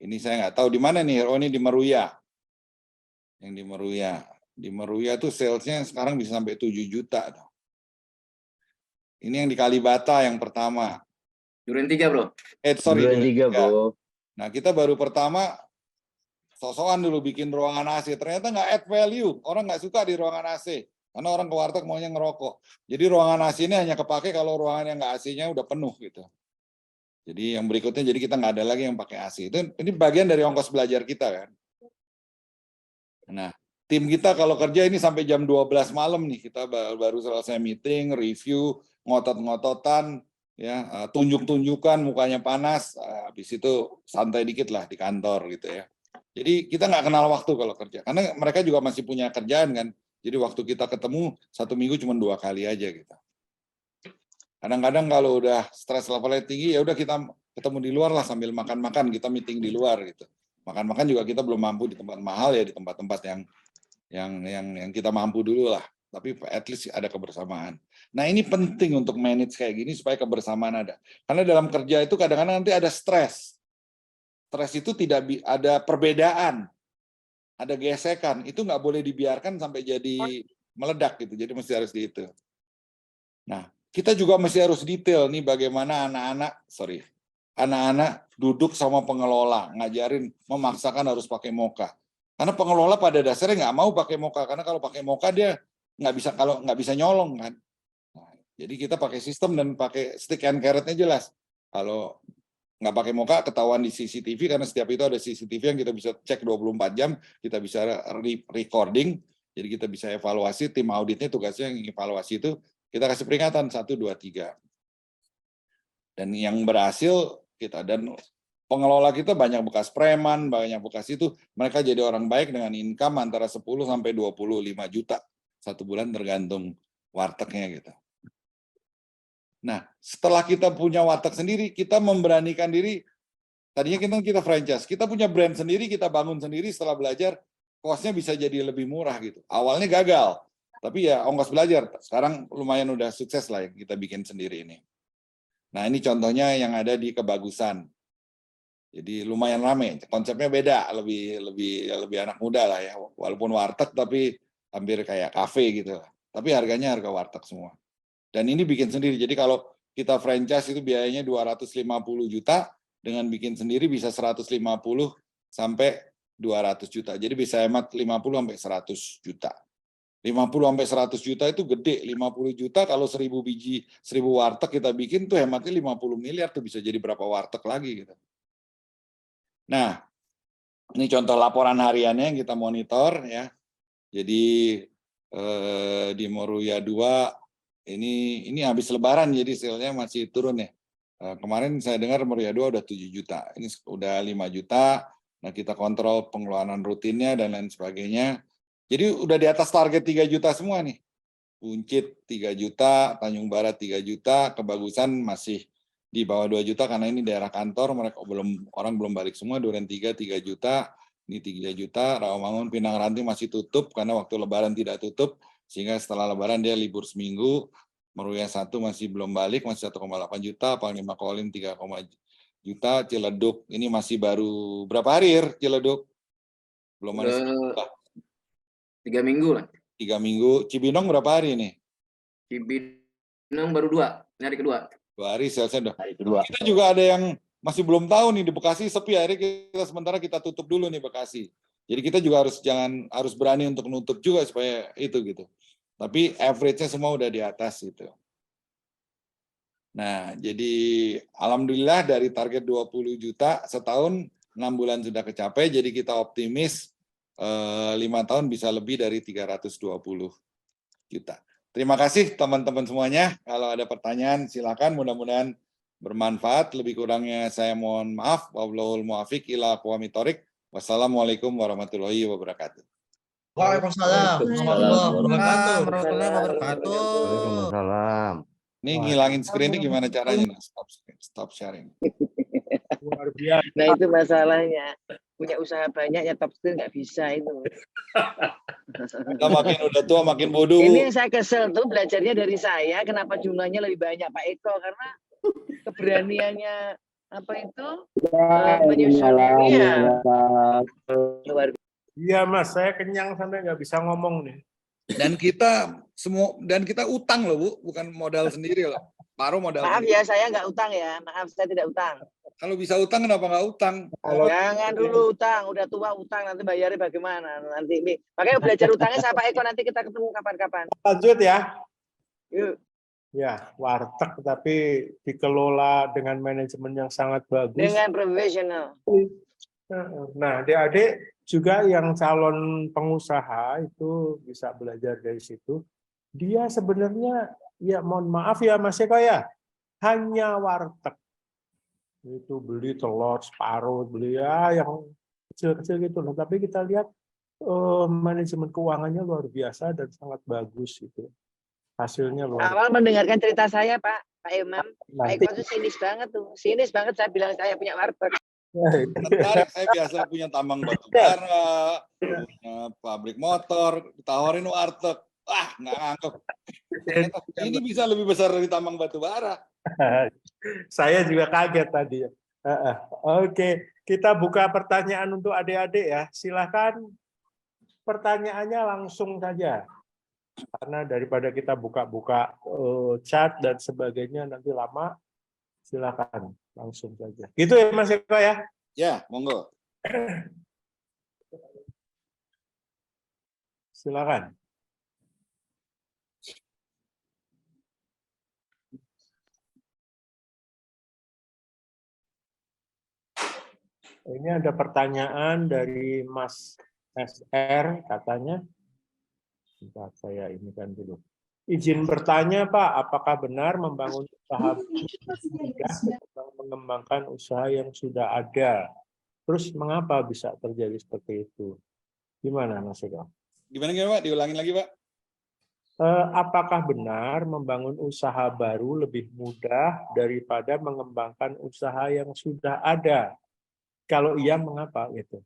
Ini saya nggak tahu di mana nih. Oh ini di Meruya. Yang di Meruya. Di Meruya tuh salesnya sekarang bisa sampai 7 juta. Ini yang di Kalibata yang pertama. Duren 3 bro. Duren 3 bro. Nah kita baru pertama sosokan dulu bikin ruangan AC. Ternyata nggak add value. Orang nggak suka di ruangan AC. Karena orang ke warteg maunya ngerokok. Jadi ruangan AC ini hanya kepake kalau ruangan yang nggak AC-nya udah penuh gitu. Jadi yang berikutnya jadi kita nggak ada lagi yang pakai AC. Ini bagian dari ongkos belajar kita kan. Nah tim kita kalau kerja ini sampai jam 12 malam nih. Kita baru selesai meeting, review, ngotot-ngototan, ya tunjuk-tunjukkan mukanya panas, habis itu santai dikit lah di kantor gitu ya. Jadi kita nggak kenal waktu kalau kerja, karena mereka juga masih punya kerjaan kan. Jadi waktu kita ketemu 1 minggu cuma 2 kali aja gitu. Kadang-kadang kalau udah stres levelnya tinggi, ya udah kita ketemu di luar lah sambil makan-makan, kita meeting di luar gitu. Makan-makan juga kita belum mampu di tempat mahal ya, di tempat-tempat yang kita mampu dulu lah. Tapi at least ada kebersamaan. Nah ini penting untuk manage kayak gini supaya kebersamaan ada. Karena dalam kerja itu kadang-kadang nanti ada stres. Stres itu tidak ada perbedaan, ada gesekan. Itu nggak boleh dibiarkan sampai jadi meledak gitu. Jadi mesti harus itu. Nah kita juga mesti harus detail nih bagaimana anak-anak duduk sama pengelola ngajarin memaksakan harus pakai Moka. Karena pengelola pada dasarnya nggak mau pakai Moka. Karena kalau pakai Moka dia nggak bisa nyolong kan. Nah, jadi kita pakai sistem dan pakai stick and carrot-nya jelas. Kalau nggak pakai Moka ketahuan di CCTV karena setiap itu ada CCTV yang kita bisa cek 24 jam, kita bisa recording, jadi kita bisa evaluasi. Tim auditnya tugasnya yang evaluasi itu kita kasih peringatan 1, 2, 3. Dan yang berhasil kita dan pengelola kita banyak bekas preman, banyak bekas itu, mereka jadi orang baik dengan income antara 10 sampai 25 juta. 1 bulan tergantung wartegnya gitu. Nah, setelah kita punya warteg sendiri, kita memberanikan diri. Tadinya kita franchise, kita punya brand sendiri, kita bangun sendiri. Setelah belajar, cost-nya bisa jadi lebih murah gitu. Awalnya gagal, tapi ya ongkos belajar. Sekarang lumayan udah sukses lah yang kita bikin sendiri ini. Nah, ini contohnya yang ada di Kebagusan. Jadi lumayan rame. Konsepnya beda, lebih anak muda lah ya. Walaupun warteg tapi hampir kayak kafe gitu. Tapi harganya harga warteg semua. Dan ini bikin sendiri. Jadi kalau kita franchise itu biayanya 250 juta, dengan bikin sendiri bisa 150 sampai 200 juta. Jadi bisa hemat 50 sampai 100 juta. 50 sampai 100 juta itu gede. 50 juta kalau 1000 biji, 1000 warteg kita bikin tuh hematnya 50 miliar tuh bisa jadi berapa warteg lagi gitu. Nah, ini contoh laporan hariannya yang kita monitor ya. Jadi di Moruya 2 ini habis lebaran jadi sale-nya masih turun ya. Kemarin saya dengar Moruya 2 udah 7 juta. Ini udah 5 juta. Nah, kita kontrol pengeluaran rutinnya dan lain sebagainya. Jadi udah di atas target 3 juta semua nih. Buncit 3 juta, Tanjung Barat 3 juta, Kebagusan masih di bawah 2 juta karena ini daerah kantor, orang belum balik semua. Duren 3 juta, ini 3 juta, Rawamangun, Pinang Ranti masih tutup karena waktu lebaran tidak tutup, sehingga setelah lebaran dia libur seminggu. Meruya 1 masih belum balik, masih 1,8 juta, Panglima Kolim 3, juta, Ciledug ini masih baru berapa hari Ciledug? Belum ada 3 minggu lah. 3 minggu. Cibinong berapa hari nih? Cibinong baru 2, hari kedua. 2 hari salesnya udah. Hari kedua. Kita juga ada yang masih belum tahu nih di Bekasi sepi, akhirnya kita sementara kita tutup dulu nih Bekasi. Jadi kita juga harus berani untuk nutup juga supaya itu gitu. Tapi average-nya semua udah di atas gitu. Nah, jadi alhamdulillah dari target 20 juta setahun 6 bulan sudah kecapai, jadi kita optimis 5 tahun bisa lebih dari 320 juta. Terima kasih teman-teman semuanya. Kalau ada pertanyaan silakan, mudah-mudahan bermanfaat. Lebih kurangnya saya mohon maaf. Wallahul muwaffiq ila aqwamit thoriq. Wassalamualaikum warahmatullahi wabarakatuh. Waalaikumsalam warahmatullahi wabarakatuh. Warahmatullahi wabarakatuh. Waalaikumsalam. Ini ngilangin screen ini gimana caranya? Stop sharing. Luar biasa. Nah itu masalahnya. Punya usaha banyak ya top skill nggak bisa itu. Kita makin udah tua makin bodoh. Ini yang saya kesel tuh belajarnya dari saya. Kenapa jumlahnya lebih banyak Pak Eko? Karena keberaniannya apa itu menyusun ini ya. Luar biasa. Iya Mas, saya kenyang sampai nggak bisa ngomong nih. Dan kita utang loh Bu, bukan modal sendiri loh. Paruh modal. Maaf sendiri. ya, saya nggak utang ya. Maaf, saya tidak utang. Kalau bisa utang kenapa nggak utang? Jangan dulu utang, udah tua utang nanti bayarnya bagaimana? Nanti makanya belajar utangnya sama Pak Eko, nanti kita ketemu kapan-kapan. Lanjut ya. Yuk. Ya, warteg tapi dikelola dengan manajemen yang sangat bagus. Dengan profesional. Nah, adik-adik juga yang calon pengusaha itu bisa belajar dari situ. Dia sebenarnya, ya mohon maaf ya Mas Eko ya, hanya warteg. Itu beli telur separuh, beli ya yang kecil-kecil gitu loh. Tapi kita lihat manajemen keuangannya luar biasa dan sangat bagus itu. Hasilnya luar biasa. Awal mendengarkan cerita saya Pak Imam, Pak Nanti. Eko tuh sinis banget tuh. Sinis banget saya bilang saya punya warteg. Menarik, saya biasa punya tambang batu bara, punya pabrik motor, ditawarin warteg. Wah, nggak nganggep. Ini bisa lebih besar dari tambang batu bara. Saya juga kaget tadi. Oke, kita buka pertanyaan untuk adik-adik ya. Silakan pertanyaannya langsung saja. Karena daripada kita buka-buka chat dan sebagainya nanti lama, silakan langsung saja. Gitu ya Mas Eko ya? Ya, monggo. Silakan. Ini ada pertanyaan dari Mas SR katanya. Bentar, saya ini kan dulu. Izin bertanya Pak, apakah benar membangun usaha mengembangkan usaha yang sudah ada? Terus mengapa bisa terjadi seperti itu? Gimana Mas Eko? Gimana Pak? Diulangin lagi Pak. Apakah benar membangun usaha baru lebih mudah daripada mengembangkan usaha yang sudah ada? Kalau iya, mengapa gitu?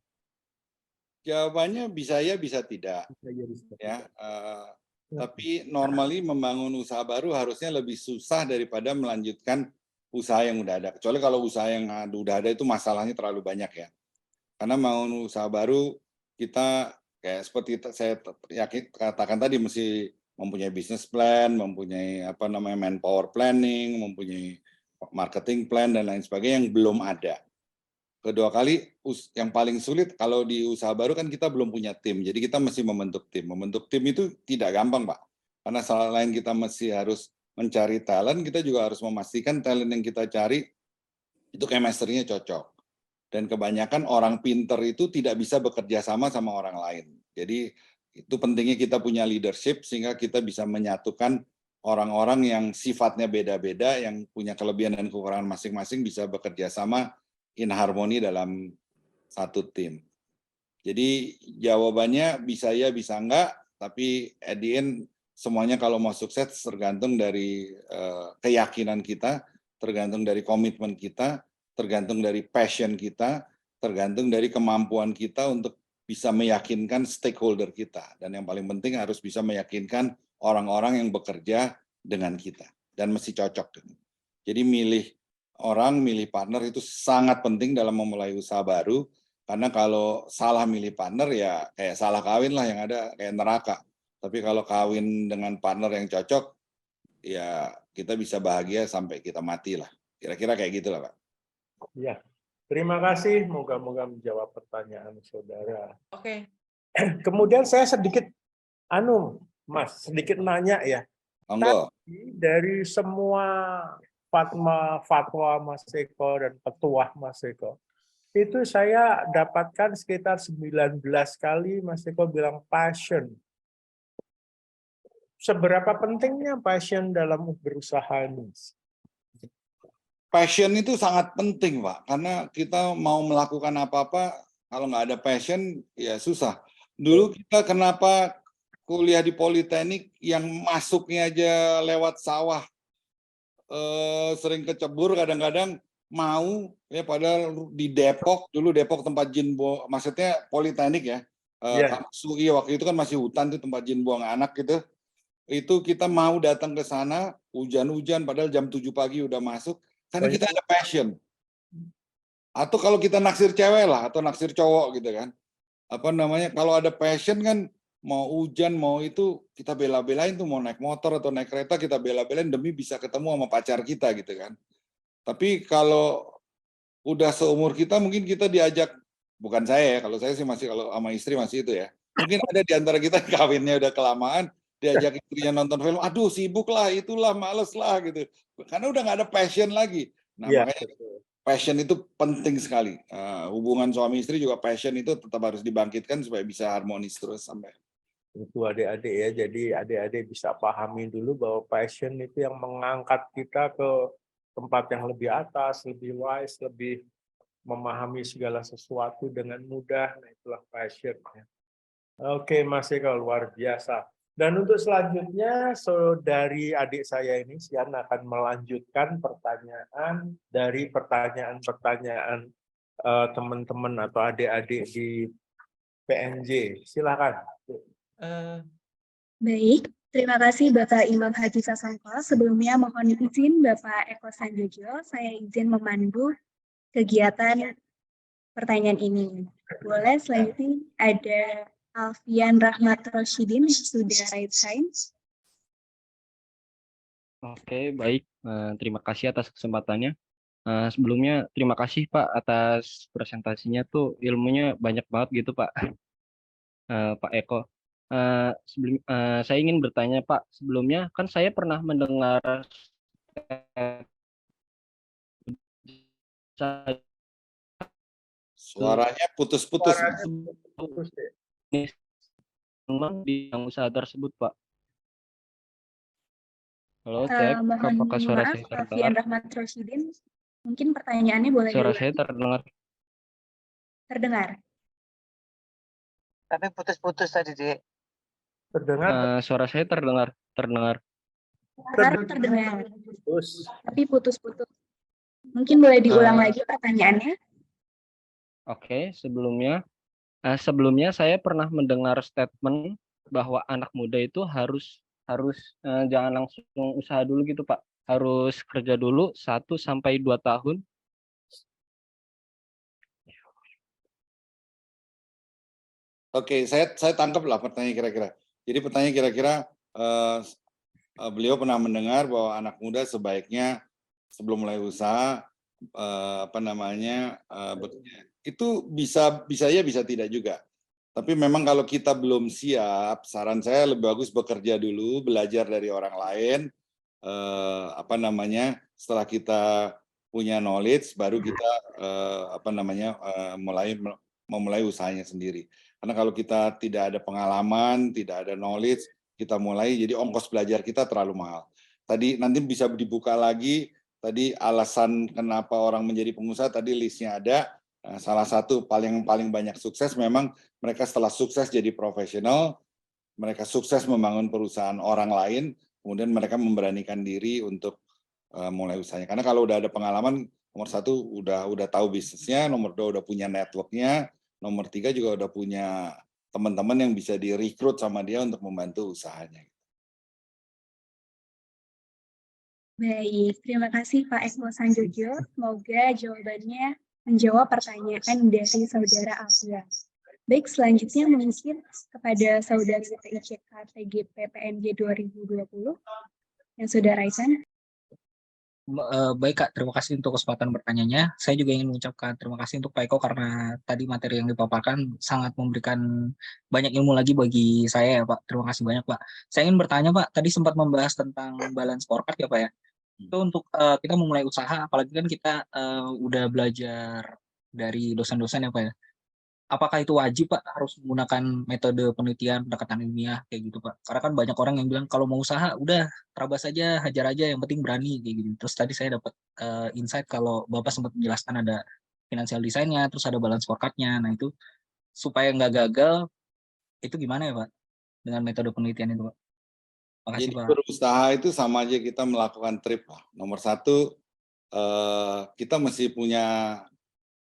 Jawabannya bisa ya, bisa tidak. Ya, tapi normally membangun usaha baru harusnya lebih susah daripada melanjutkan usaha yang udah ada. Kecuali kalau usaha yang udah ada itu masalahnya terlalu banyak ya. Karena mau usaha baru, kita kayak seperti saya yakin katakan tadi mesti mempunyai business plan, mempunyai manpower planning, mempunyai marketing plan dan lain sebagainya yang belum ada. Kedua kali, yang paling sulit kalau di usaha baru kan kita belum punya tim, jadi kita mesti membentuk tim. Membentuk tim itu tidak gampang, Pak. Karena selain kita mesti harus mencari talent, kita juga harus memastikan talent yang kita cari itu chemistry-nya cocok. Dan kebanyakan orang pinter itu tidak bisa bekerja sama orang lain. Jadi itu pentingnya kita punya leadership sehingga kita bisa menyatukan orang-orang yang sifatnya beda-beda, yang punya kelebihan dan kekurangan masing-masing bisa bekerja sama in harmoni dalam satu tim. Jadi jawabannya bisa ya, bisa enggak, tapi at the end semuanya kalau mau sukses tergantung dari keyakinan kita, tergantung dari komitmen kita, tergantung dari passion kita, tergantung dari kemampuan kita untuk bisa meyakinkan stakeholder kita. Dan yang paling penting harus bisa meyakinkan orang-orang yang bekerja dengan kita. Dan mesti cocok. Jadi milih orang, milih partner itu sangat penting dalam memulai usaha baru, karena kalau salah milih partner ya kayak salah kawin lah, yang ada kayak neraka. Tapi kalau kawin dengan partner yang cocok, ya kita bisa bahagia sampai kita mati lah. Kira-kira kayak gitulah, Pak. Ya, terima kasih. Moga-moga menjawab pertanyaan saudara. Oke. Kemudian saya sedikit, Mas, sedikit nanya ya. Monggo. Dari semua fatwa Mas Eko dan petuah Mas Eko, itu saya dapatkan sekitar 19 kali Mas Eko bilang passion. Seberapa pentingnya passion dalam berusaha ini? Passion itu sangat penting, Pak, karena kita mau melakukan apa-apa, kalau nggak ada passion, ya susah. Dulu kita kenapa kuliah di Politeknik yang masuknya aja lewat sawah, sering kecebur, kadang-kadang mau, ya padahal di Depok, dulu Depok tempat jin buang, maksudnya Politeknik ya, Sui waktu itu kan masih hutan tuh tempat jin buang anak gitu. Itu kita mau datang ke sana, hujan-hujan, padahal jam 7 pagi udah masuk, karena kita ada passion. Atau kalau kita naksir cewek lah, atau naksir cowok gitu kan. Kalau ada passion kan, mau hujan, mau itu, kita bela-belain tuh, mau naik motor atau naik kereta, kita bela-belain demi bisa ketemu sama pacar kita gitu kan. Tapi kalau udah seumur kita, mungkin kita diajak, bukan saya ya, kalau saya sih masih, kalau sama istri masih itu ya. Mungkin ada di antara kita kawinnya udah kelamaan, diajak istrinya nonton film, aduh sibuk lah, itulah, males lah gitu. Karena udah nggak ada passion lagi. Nah makanya passion itu penting sekali. Hubungan suami istri juga passion itu tetap harus dibangkitkan supaya bisa harmonis terus sampai. Itu adik-adik ya, jadi adik-adik bisa pahami dulu bahwa passion itu yang mengangkat kita ke tempat yang lebih atas, lebih wise, lebih memahami segala sesuatu dengan mudah. Nah itulah passion. Oke Mas Eko, luar biasa. Dan untuk selanjutnya, dari adik saya ini, Sian akan melanjutkan pertanyaan dari pertanyaan-pertanyaan teman-teman atau adik-adik di PNJ. Silakan. Baik, terima kasih Bapak Imam Haji Sasongko. Sebelumnya mohon izin Bapak Eko Sanjojo, saya izin memandu kegiatan pertanyaan ini. Boleh selanjutnya ada Alfian Rahmat Roshidin yang sudah raise hand. Oke, baik. Terima kasih atas kesempatannya. Sebelumnya terima kasih Pak atas presentasinya tuh, ilmunya banyak banget gitu Pak. Pak Eko. Saya ingin bertanya Pak, sebelumnya kan saya pernah mendengar suaranya putus-putus. Di yang usaha tersebut Pak. Halo, Mohon apakah suara maaf, saya terdengar? Alfian Rahmat Roshidin, mungkin pertanyaannya boleh Suara diulangi? saya terdengar? Terdengar. Tapi putus-putus tadi, Dek. Terdengar? Suara saya terdengar? Terdengar. Terdengar. Tapi putus-putus. Mungkin boleh diulang lagi pertanyaannya? Oke, sebelumnya saya pernah mendengar statement bahwa anak muda itu harus jangan langsung usaha dulu gitu Pak. harus kerja dulu 1 sampai 2 tahun. Oke, saya tangkap lah pertanyaan kira-kira. Jadi pertanyaan kira-kira beliau pernah mendengar bahwa anak muda sebaiknya sebelum mulai usaha itu bisa ya bisa tidak juga. Tapi memang kalau kita belum siap, saran saya lebih bagus bekerja dulu, belajar dari orang lain. Setelah kita punya knowledge, baru kita memulai usahanya sendiri. Karena kalau kita tidak ada pengalaman, tidak ada knowledge, kita mulai, jadi ongkos belajar kita terlalu mahal. Tadi nanti bisa dibuka lagi, tadi alasan kenapa orang menjadi pengusaha, tadi listnya ada. Salah satu paling banyak sukses memang mereka setelah sukses jadi profesional, mereka sukses membangun perusahaan orang lain, kemudian mereka memberanikan diri untuk mulai usahanya. Karena kalau udah ada pengalaman, nomor 1 udah tahu bisnisnya, nomor 2 udah punya networknya, nomor 3 juga udah punya teman-teman yang bisa direkrut sama dia untuk membantu usahanya. Baik, terima kasih Pak Eko Sanjojo. Semoga jawabannya menjawab pertanyaan dari saudara Alfia. Baik, selanjutnya mungkin kepada saudara TICK TGP PMJ 2020 yang sudah raiskan. Baik Kak, terima kasih untuk kesempatan bertanyanya. Saya juga ingin mengucapkan terima kasih untuk Pak Eko karena tadi materi yang dipaparkan sangat memberikan banyak ilmu lagi bagi saya ya Pak. Terima kasih banyak Pak. Saya ingin bertanya Pak, tadi sempat membahas tentang balance scorecard ya Pak ya. Itu untuk kita memulai usaha, apalagi kan kita udah belajar dari dosen-dosen ya Pak ya. Apakah itu wajib Pak harus menggunakan metode penelitian pendekatan ilmiah kayak gitu Pak? Karena kan banyak orang yang bilang kalau mau usaha udah terabas aja, hajar aja, yang penting berani kayak gitu. Terus tadi saya dapat insight kalau Bapak sempat menjelaskan ada financial design-nya, terus ada balance scorecard-nya. Nah itu supaya nggak gagal, itu gimana ya Pak dengan metode penelitian itu Pak? Makasih Jadi Pak. berusaha itu sama aja kita melakukan trip lah. Nomor 1, kita mesti punya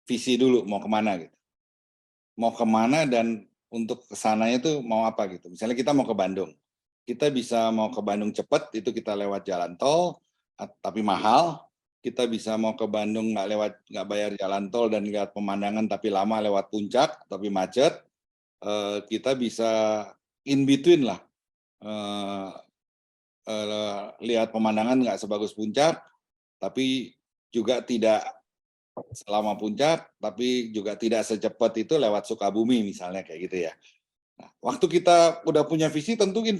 visi dulu mau kemana gitu. Mau kemana dan untuk kesananya itu mau apa gitu. Misalnya kita mau ke Bandung, kita bisa mau ke Bandung cepat, itu kita lewat jalan tol, tapi mahal. Kita bisa mau ke Bandung nggak bayar jalan tol dan lihat pemandangan tapi lama lewat puncak, tapi macet. Kita bisa in between lah. Lihat pemandangan nggak sebagus puncak, tapi juga tidak selama puncak, tapi juga tidak secepat itu lewat Sukabumi misalnya kayak gitu ya. Nah, waktu kita udah punya visi, tentuin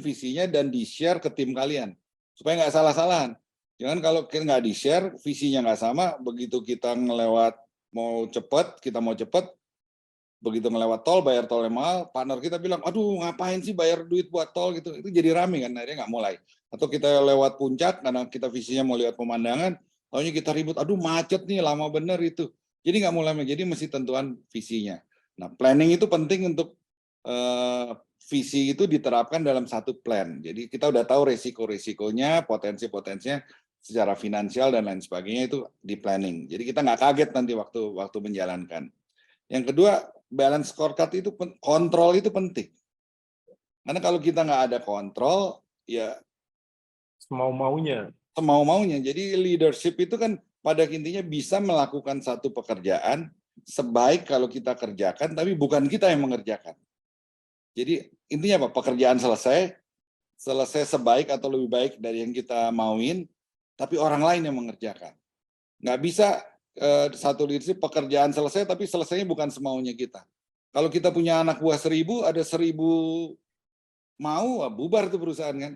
visinya dan di-share ke tim kalian supaya nggak salah-salahan. Jangan kalau kita nggak di-share, visinya nggak sama, begitu kita ngelewat kita mau cepat, begitu ngelewat tol, bayar tol yang mahal, partner kita bilang, aduh ngapain sih bayar duit buat tol gitu, itu jadi rame kan, akhirnya nggak mulai. Atau kita lewat puncak, karena kita visinya mau lihat pemandangan, taunya kita ribut, aduh macet nih, lama bener itu. Jadi nggak mulai, jadi mesti tentuan visinya. Nah, planning itu penting untuk visi itu diterapkan dalam satu plan. Jadi kita udah tahu resiko-resikonya, potensi-potensinya secara finansial dan lain sebagainya itu di planning. Jadi kita nggak kaget nanti waktu menjalankan. Yang kedua, balance scorecard itu kontrol itu penting. Karena kalau kita nggak ada kontrol, ya Semau-maunya. Jadi leadership itu kan pada intinya bisa melakukan satu pekerjaan sebaik kalau kita kerjakan, tapi bukan kita yang mengerjakan. Jadi intinya apa? Pekerjaan selesai sebaik atau lebih baik dari yang kita mauin, tapi orang lain yang mengerjakan. Nggak bisa satu leadership pekerjaan selesai, tapi selesainya bukan semaunya kita. Kalau kita punya anak buah 1000, ada 1000 mau, bubar tuh perusahaan kan.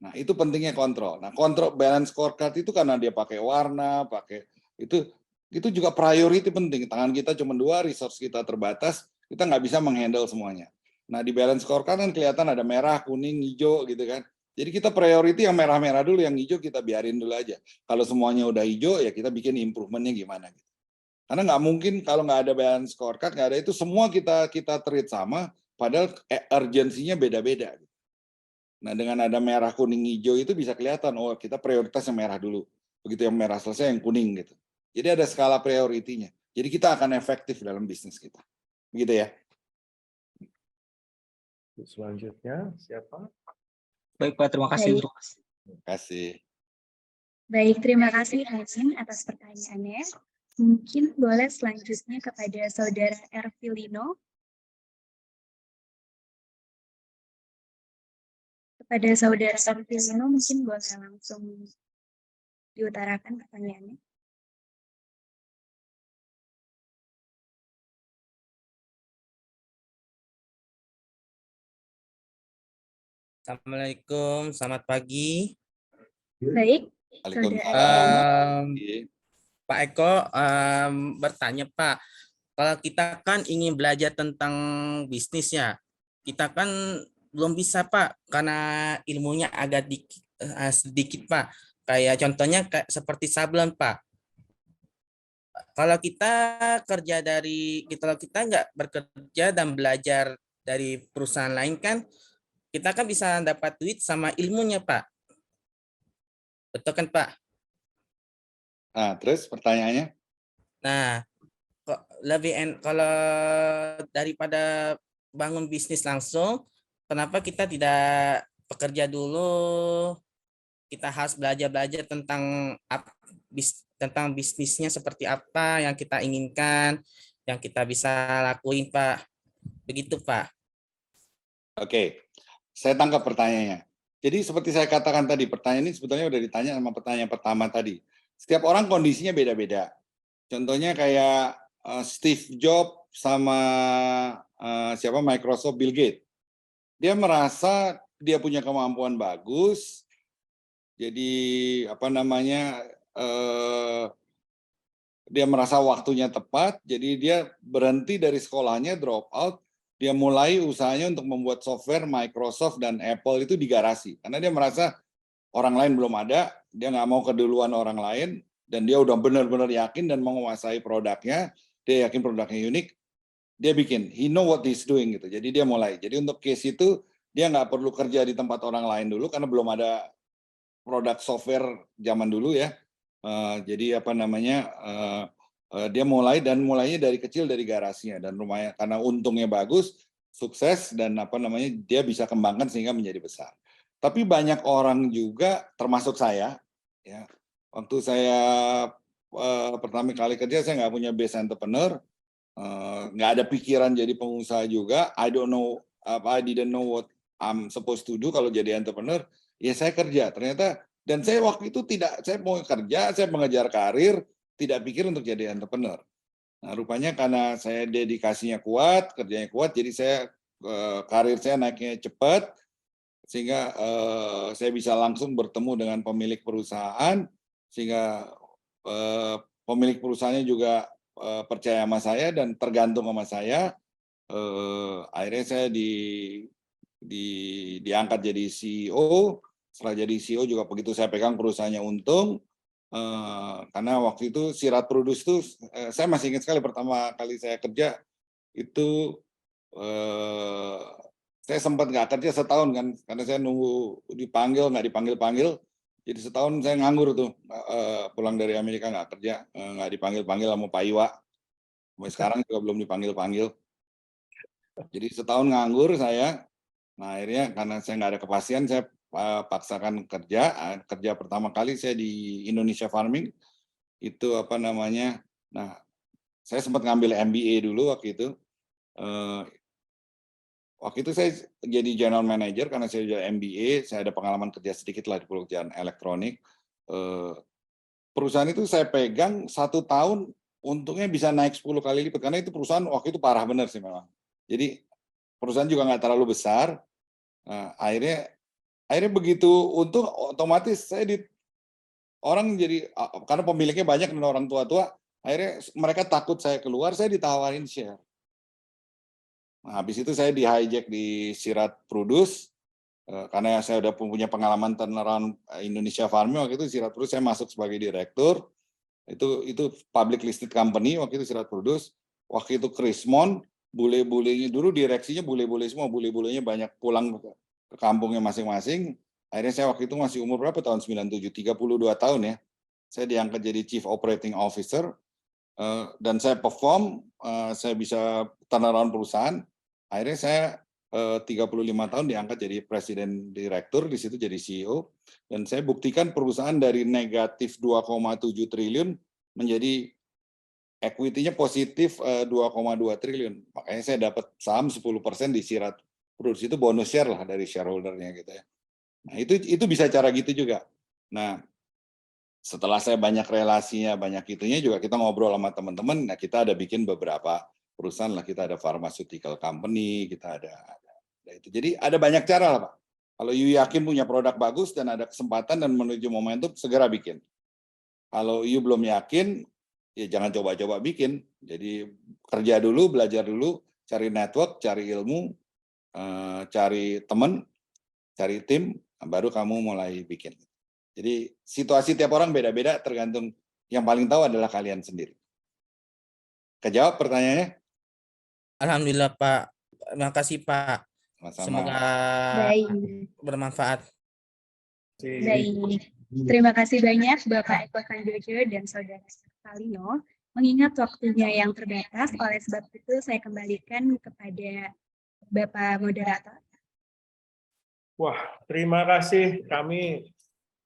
Nah, itu pentingnya kontrol. Nah, kontrol balance scorecard itu karena dia pakai warna, itu juga priority penting. Tangan kita cuma 2, resource kita terbatas, kita nggak bisa menghandle semuanya. Nah, di balance scorecard kan kelihatan ada merah, kuning, hijau gitu kan. Jadi kita priority yang merah-merah dulu, yang hijau kita biarin dulu aja. Kalau semuanya udah hijau, ya kita bikin improvementnya gimana gitu. Karena nggak mungkin kalau nggak ada balance scorecard, nggak ada itu semua kita treat sama, padahal urgensinya beda-beda. Nah, dengan ada merah, kuning, hijau itu bisa kelihatan, oh kita prioritas yang merah dulu. Begitu yang merah selesai, yang kuning gitu. Jadi ada skala prioritinya. Jadi kita akan efektif dalam bisnis kita. Begitu ya. Selanjutnya, siapa? Baik Pak, terima kasih untuk Terima kasih. Baik, terima kasih Hazin atas pertanyaannya. Mungkin boleh selanjutnya kepada Saudara Ervilino. Kepada Saudara Ervilino mungkin boleh langsung diutarakan pertanyaannya. Assalamualaikum, selamat pagi. Baik, Waalaikumsalam. Pak Eko, bertanya Pak, kalau kita kan ingin belajar tentang bisnis ya, kita kan belum bisa Pak, karena ilmunya agak sedikit Pak. Kayak contohnya kayak seperti sablon Pak. Kalau kita kerja kalau kita nggak bekerja dan belajar dari perusahaan lain kan, kita kan bisa dapat duit sama ilmunya Pak. Betul kan Pak? Nah, terus pertanyaannya? Nah, kalau daripada bangun bisnis langsung, kenapa kita tidak bekerja dulu? Kita harus belajar tentang tentang bisnisnya seperti apa yang kita inginkan, yang kita bisa lakuin, Pak. Begitu, Pak. Oke, saya tangkap pertanyaannya. Jadi seperti saya katakan tadi, pertanyaan ini sebetulnya udah ditanya sama pertanyaan pertama tadi. Setiap orang kondisinya beda-beda. Contohnya kayak Steve Jobs sama Microsoft Bill Gates. Dia merasa dia punya kemampuan bagus, jadi dia merasa waktunya tepat, jadi dia berhenti dari sekolahnya, drop out, dia mulai usahanya untuk membuat software Microsoft dan Apple itu di garasi, karena dia merasa orang lain belum ada, dia nggak mau keduluan orang lain, dan dia udah benar-benar yakin dan menguasai produknya, dia yakin produknya unik, dia bikin, he know what he's doing gitu. Jadi dia mulai. Jadi untuk case itu dia nggak perlu kerja di tempat orang lain dulu karena belum ada produk software zaman dulu ya. Jadi dia mulainya dari kecil dari garasinya dan rumahnya karena untungnya bagus, sukses dan dia bisa kembangkan sehingga menjadi besar. Tapi banyak orang juga termasuk saya ya. Waktu saya pertama kali kerja saya nggak punya base entrepreneur, nggak ada pikiran jadi pengusaha juga. I didn't know what I'm supposed to do kalau jadi entrepreneur. Ya saya kerja ternyata, dan saya waktu itu saya mau kerja, saya mengejar karir, tidak pikir untuk jadi entrepreneur. Nah rupanya karena saya dedikasinya kuat, kerjanya kuat, jadi karir saya naiknya cepat, sehingga saya bisa langsung bertemu dengan pemilik perusahaan, sehingga pemilik perusahaannya juga percaya sama saya dan tergantung sama saya. Akhirnya saya diangkat jadi CEO. Setelah jadi CEO juga begitu saya pegang perusahaannya untung, karena waktu itu Sirat Produce itu saya masih ingat sekali pertama kali saya kerja itu saya sempat nggak kerja setahun kan karena saya nunggu nggak dipanggil, jadi setahun saya nganggur tuh, pulang dari Amerika nggak kerja, nggak dipanggil sama Pak Iwa, sampai sekarang juga belum dipanggil. Jadi setahun nganggur saya. Nah akhirnya karena saya nggak ada kepastian, saya paksakan kerja pertama kali saya di Indonesia Farming itu nah saya sempat ngambil MBA dulu waktu itu. Waktu itu saya jadi general manager karena saya jadi MBA, saya ada pengalaman kerja sedikit lah di perusahaan elektronik. Perusahaan itu saya pegang 1 tahun untungnya bisa naik 10 kali lipat karena itu perusahaan waktu itu parah benar sih memang. Jadi perusahaan juga nggak terlalu besar. Nah, akhirnya begitu untung otomatis orang jadi karena pemiliknya banyak dan orang tua-tua, akhirnya mereka takut saya keluar, saya ditawarin share. Nah, habis itu saya di-hijack di Sirat Produce karena saya udah punya pengalaman turnaround Indonesia Farming. Waktu itu Sirat Produce saya masuk sebagai direktur. Itu public listed company waktu itu Sirat Produce. Waktu itu Krismon, bule-bulenya dulu direksinya bule-bule semua, bule-bulenya banyak pulang ke kampungnya masing-masing. Akhirnya saya waktu itu masih umur berapa tahun 97, 32 tahun ya. Saya diangkat jadi Chief Operating Officer dan saya perform, saya bisa turnaround perusahaan. Akhirnya saya 35 tahun diangkat jadi presiden direktur, di situ jadi CEO, dan saya buktikan perusahaan dari negatif 2,7 triliun menjadi equity-nya positif 2,2 triliun. Makanya saya dapat saham 10% di Sirat Produce, itu bonus share lah dari shareholder-nya gitu ya. Nah, itu bisa cara gitu juga. Nah, setelah saya banyak relasinya, banyak itunya juga kita ngobrol sama teman-teman, nah kita ada bikin beberapa perusahaan lah, kita ada pharmaceutical company, kita ada itu. Jadi ada banyak cara lah Pak. Kalau you yakin punya produk bagus dan ada kesempatan dan menuju momentum, segera bikin. Kalau you belum yakin, ya jangan coba-coba bikin. Jadi kerja dulu, belajar dulu, cari network, cari ilmu, cari teman, cari tim, baru kamu mulai bikin. Jadi situasi tiap orang beda-beda, tergantung yang paling tahu adalah kalian sendiri. Kejawab pertanyaannya? Alhamdulillah Pak. Terima kasih Pak. Sama-sama. Semoga Baik. bermanfaat. Baik. Terima kasih banyak Bapak Eko Sanjojo dan Saudara Salino. Mengingat waktunya yang terbatas, oleh sebab itu saya kembalikan kepada Bapak Moderator. Wah, terima kasih. Kami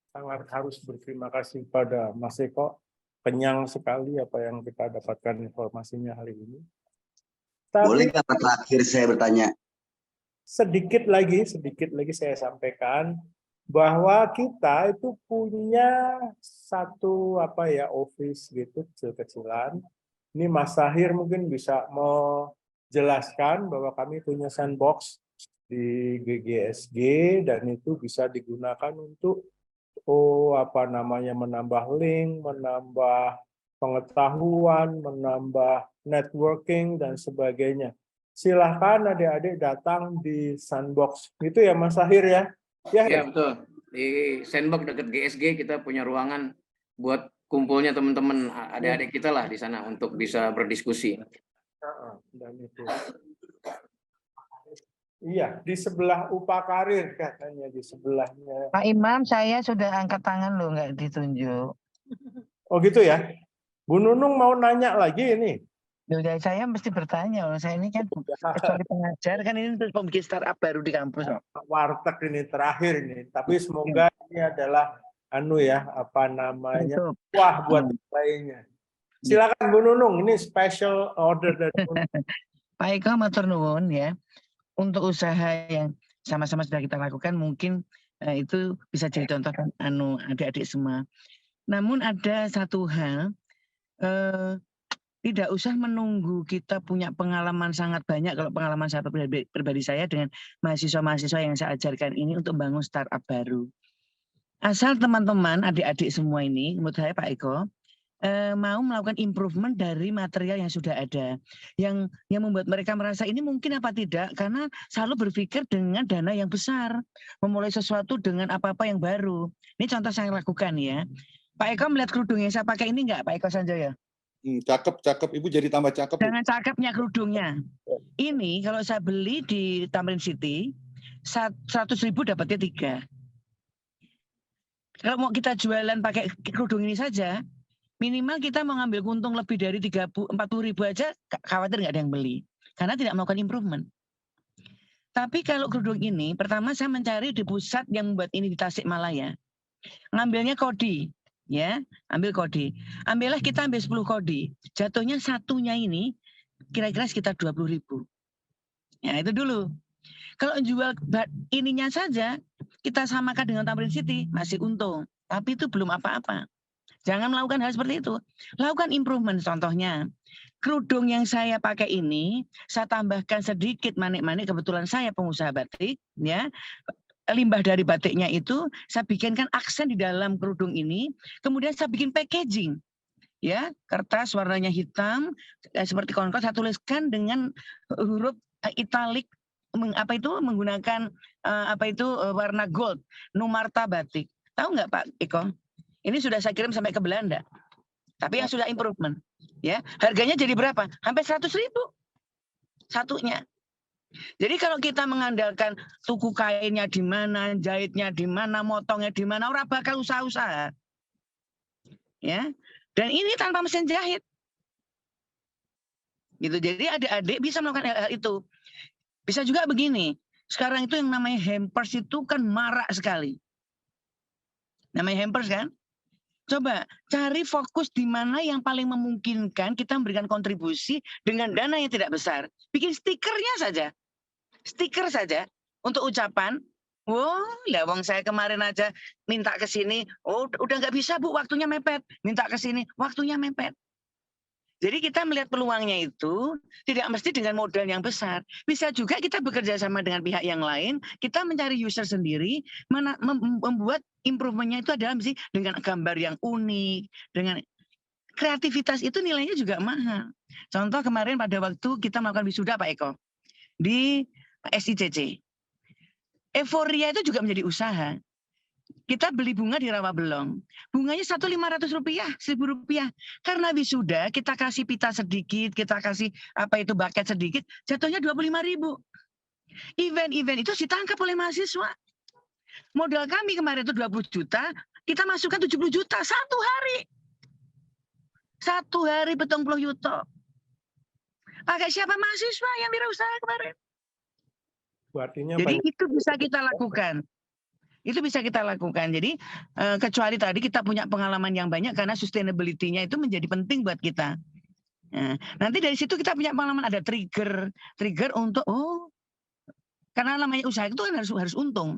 sangat harus berterima kasih pada Mas Eko. Kenyang sekali apa yang kita dapatkan informasinya hari ini. Boleh kata terakhir saya bertanya? Sedikit lagi saya sampaikan bahwa kita itu punya satu office gitu kecil-kecilan. Ini Mas Sahir mungkin bisa mau jelaskan bahwa kami punya sandbox di GGSG dan itu bisa digunakan untuk menambah link, menambah pengetahuan, menambah networking dan sebagainya. Silahkan adik-adik datang di sandbox. Gitu ya Mas Sahir ya? Ya betul. Di sandbox dekat GSG kita punya ruangan buat kumpulnya teman-teman adik-adik kita lah di sana untuk bisa berdiskusi. Dan itu. Iya, di sebelah UPA Karir katanya, di sebelahnya. Pak Imam, saya sudah angkat tangan loh, nggak ditunjuk. Oh gitu ya? Bu Nunung mau nanya lagi ini. Yaudah, saya mesti bertanya, saya ini kan kecuali pengajar, kan ini untuk membuat startup baru di kampus. Warteg ini terakhir ini, tapi semoga ini adalah wah buat lainnya. Silakan Bu Nunung, ini special order dari Bu Nunung. Pak Eko matur nuwun ya. Untuk usaha yang sama-sama sudah kita lakukan mungkin itu bisa jadi contoh kan adik-adik semua. Namun ada satu hal, tidak usah menunggu kita punya pengalaman sangat banyak. Kalau pengalaman saya pribadi saya dengan mahasiswa-mahasiswa yang saya ajarkan ini untuk membangun startup baru. Asal teman-teman, adik-adik semua ini, menurut saya Pak Eko, mau melakukan improvement dari material yang sudah ada. Yang membuat mereka merasa ini mungkin apa tidak, karena selalu berpikir dengan dana yang besar. Memulai sesuatu dengan apa-apa yang baru. Ini contoh saya lakukan ya. Pak Eko melihat kerudung yang saya pakai ini enggak, Pak Eko Sanjoyo? Cakep. Ibu jadi tambah cakep. Jangan cakepnya kerudungnya. Ini kalau saya beli di Tamrin City, 100.000 dapatnya 3. Kalau mau kita jualan pakai kerudung ini saja, minimal kita mau ngambil untung lebih dari 40.000 aja, khawatir nggak ada yang beli. Karena tidak melakukan improvement. Tapi kalau kerudung ini, pertama saya mencari di pusat yang membuat ini di Tasikmalaya. Ngambilnya kodi. Ya, ambil kodi. Ambillah kita ambil 10 kodi. Jatuhnya satunya ini kira-kira sekitar 20.000. Ya, itu dulu. Kalau jual ininya saja, kita samakan dengan Tamrin City, masih untung. Tapi itu belum apa-apa. Jangan melakukan hal seperti itu. Lakukan improvement. Contohnya, kerudung yang saya pakai ini, saya tambahkan sedikit manik-manik. Kebetulan saya pengusaha batik, ya. Limbah dari batiknya itu saya bikinkan aksen di dalam kerudung ini, kemudian saya bikin packaging, ya, kertas warnanya hitam seperti kawan-kawan, saya tuliskan dengan huruf italik menggunakan warna gold, Numarta Batik. Tahu nggak Pak Eko? Ini sudah saya kirim sampai ke Belanda, tapi yang sudah improvement, ya. Harganya jadi berapa? Hampir 100.000 satunya. Jadi kalau kita mengandalkan tuku kainnya di mana, jahitnya di mana, motongnya di mana, orang bakal usaha-usaha. Ya. Dan ini tanpa mesin jahit. Gitu. Jadi adik-adik bisa melakukan hal itu. Bisa juga begini, sekarang itu yang namanya hampers itu kan marak sekali. Namanya hampers kan? Coba cari fokus di mana yang paling memungkinkan kita memberikan kontribusi dengan dana yang tidak besar. Bikin stikernya saja. Stiker saja untuk ucapan. Oh, lah wong saya kemarin aja minta ke sini. Oh, udah nggak bisa Bu, waktunya mepet. Minta ke sini, waktunya mepet. Jadi kita melihat peluangnya itu tidak mesti dengan modal yang besar. Bisa juga kita bekerja sama dengan pihak yang lain, kita mencari user sendiri, membuat improvementnya itu adalah mesti dengan gambar yang unik, dengan kreativitas itu nilainya juga mahal. Contoh kemarin pada waktu kita melakukan wisuda Pak Eko di SICC. Euforia itu juga menjadi usaha. Kita beli bunga di Rawabelong. Bunganya Rp1.500, Rp1.000. Karena wisuda, kita kasih pita sedikit, kita kasih buket sedikit, jatuhnya 25.000. Event-event itu ditangkap oleh mahasiswa. Modal kami kemarin itu 20 juta, kita masukkan 70 juta satu hari. Satu hari 70 juta. Pakai siapa? Mahasiswa yang wirausaha kemarin. Artinya Jadi banyak. itu bisa kita lakukan. Itu bisa kita lakukan. Jadi kecuali tadi kita punya pengalaman yang banyak karena sustainability-nya itu menjadi penting buat kita. Nah, nanti dari situ kita punya pengalaman, ada trigger untuk karena namanya usaha itu kan harus untung.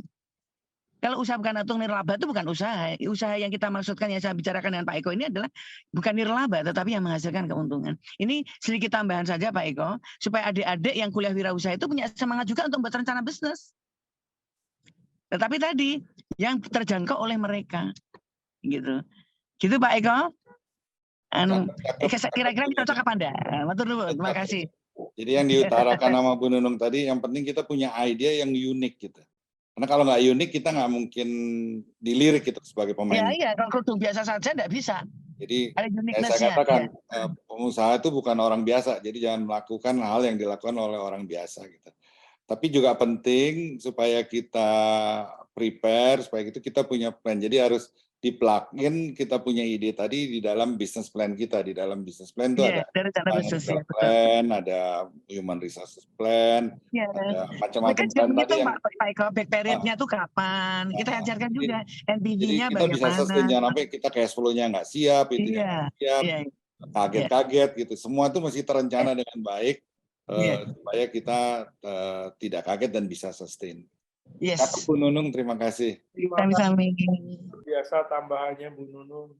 Kalau usaha bukan untung nirlaba itu bukan usaha. Usaha yang kita maksudkan yang saya bicarakan dengan Pak Eko ini adalah bukan nirlaba tetapi yang menghasilkan keuntungan. Ini sedikit tambahan saja Pak Eko supaya adik-adik yang kuliah wirausaha itu punya semangat juga untuk membuat rencana bisnis. Tetapi tadi yang terjangkau oleh mereka, gitu Pak Eko. Kira-kira cocok apa anda? Terima kasih. Jadi yang diutarakan sama Bu Nunung tadi, yang penting kita punya ide yang unik gitu. Karena kalau nggak unik kita nggak mungkin dilirik gitu sebagai pemain. Iya, kalau kerudung biasa saja nggak bisa. Jadi saya katakan pengusaha itu bukan orang biasa, jadi jangan melakukan hal yang dilakukan oleh orang biasa gitu. Tapi juga penting supaya kita prepare, supaya kita punya plan. Jadi harus di-plug-in kita punya ide tadi di dalam business plan kita. Di dalam business plan itu ada financial plan, ada human resources plan, ada macam-macam plan tadi yang Pak Eko, back period-nya tuh kapan? Kita ajarkan juga NPV-nya bagaimana. Jadi kita bisa sustain, jangan sampai kita cash flow-nya nggak siap, itu nggak siap, kaget-kaget gitu. Semua itu mesti terencana dengan baik. Supaya kita tidak kaget dan bisa sustain. Kata Bu Nunung, terima kasih. Biasa tambahannya Bu Nunung.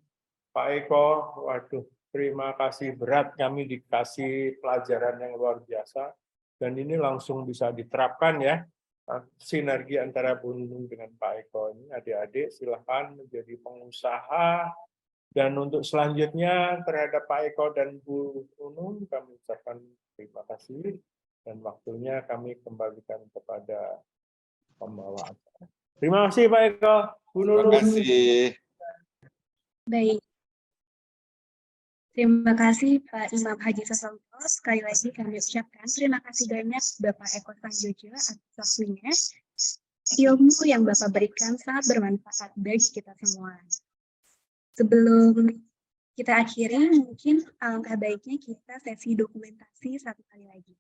Pak Eko, waduh, terima kasih berat kami dikasih pelajaran yang luar biasa. Dan ini langsung bisa diterapkan ya. Sinergi antara Bu Nunung dengan Pak Eko ini. Adik-adik silahkan menjadi pengusaha. Dan untuk selanjutnya terhadap Pak Eko dan Bu Nunung kami ucapkan terima kasih dan waktunya kami kembalikan kepada pembawa acara. Terima kasih Pak Eko, Bu Nunung. Terima kasih. Baik. Terima kasih Pak Imam Haji Sasongko. Sekali lagi kami ucapkan terima kasih banyak Bapak Eko Sanjojo atas waktunya. Ilmu yang Bapak berikan sangat bermanfaat bagi kita semua. Sebelum kita akhiri, mungkin alangkah baiknya kita sesi dokumentasi satu kali lagi.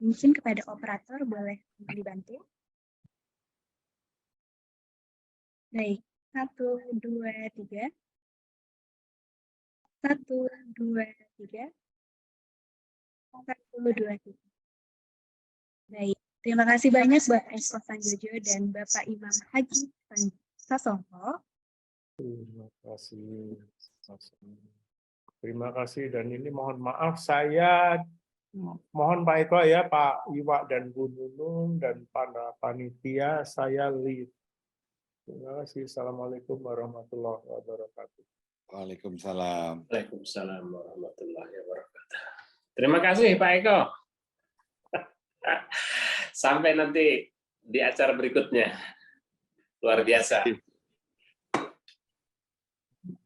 Mungkin kepada operator boleh dibantu. Baik, 1, 2, 3. 1, 2, 3. 1, 2, 3. Baik, terima kasih banyak Bapak Eko Sanjojo dan Bapak Imam Haji Sasongko. Terima kasih dan ini mohon maaf saya mohon Pak Eko ya Pak Iwa dan Bu Nunung dan para panitia saya lead. Terima kasih. Assalamualaikum warahmatullahi wabarakatuh. Waalaikumsalam. Waalaikumsalam warahmatullahi wabarakatuh. Terima kasih Pak Eko. Sampai nanti di acara berikutnya. Luar biasa.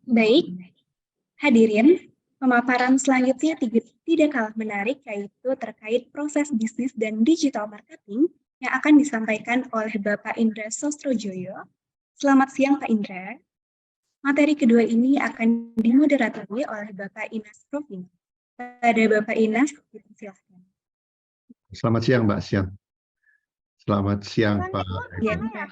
Baik, hadirin, pemaparan selanjutnya tidak kalah menarik, yaitu terkait proses bisnis dan digital marketing yang akan disampaikan oleh Bapak Indra Sostrojoyo. Selamat siang Pak Indra. Materi kedua ini akan dimoderatori oleh Bapak Inas Provin. Pada Bapak Inas, silakan. Selamat siang Mbak Siang. Selamat siang, Pak. Ya, Pak.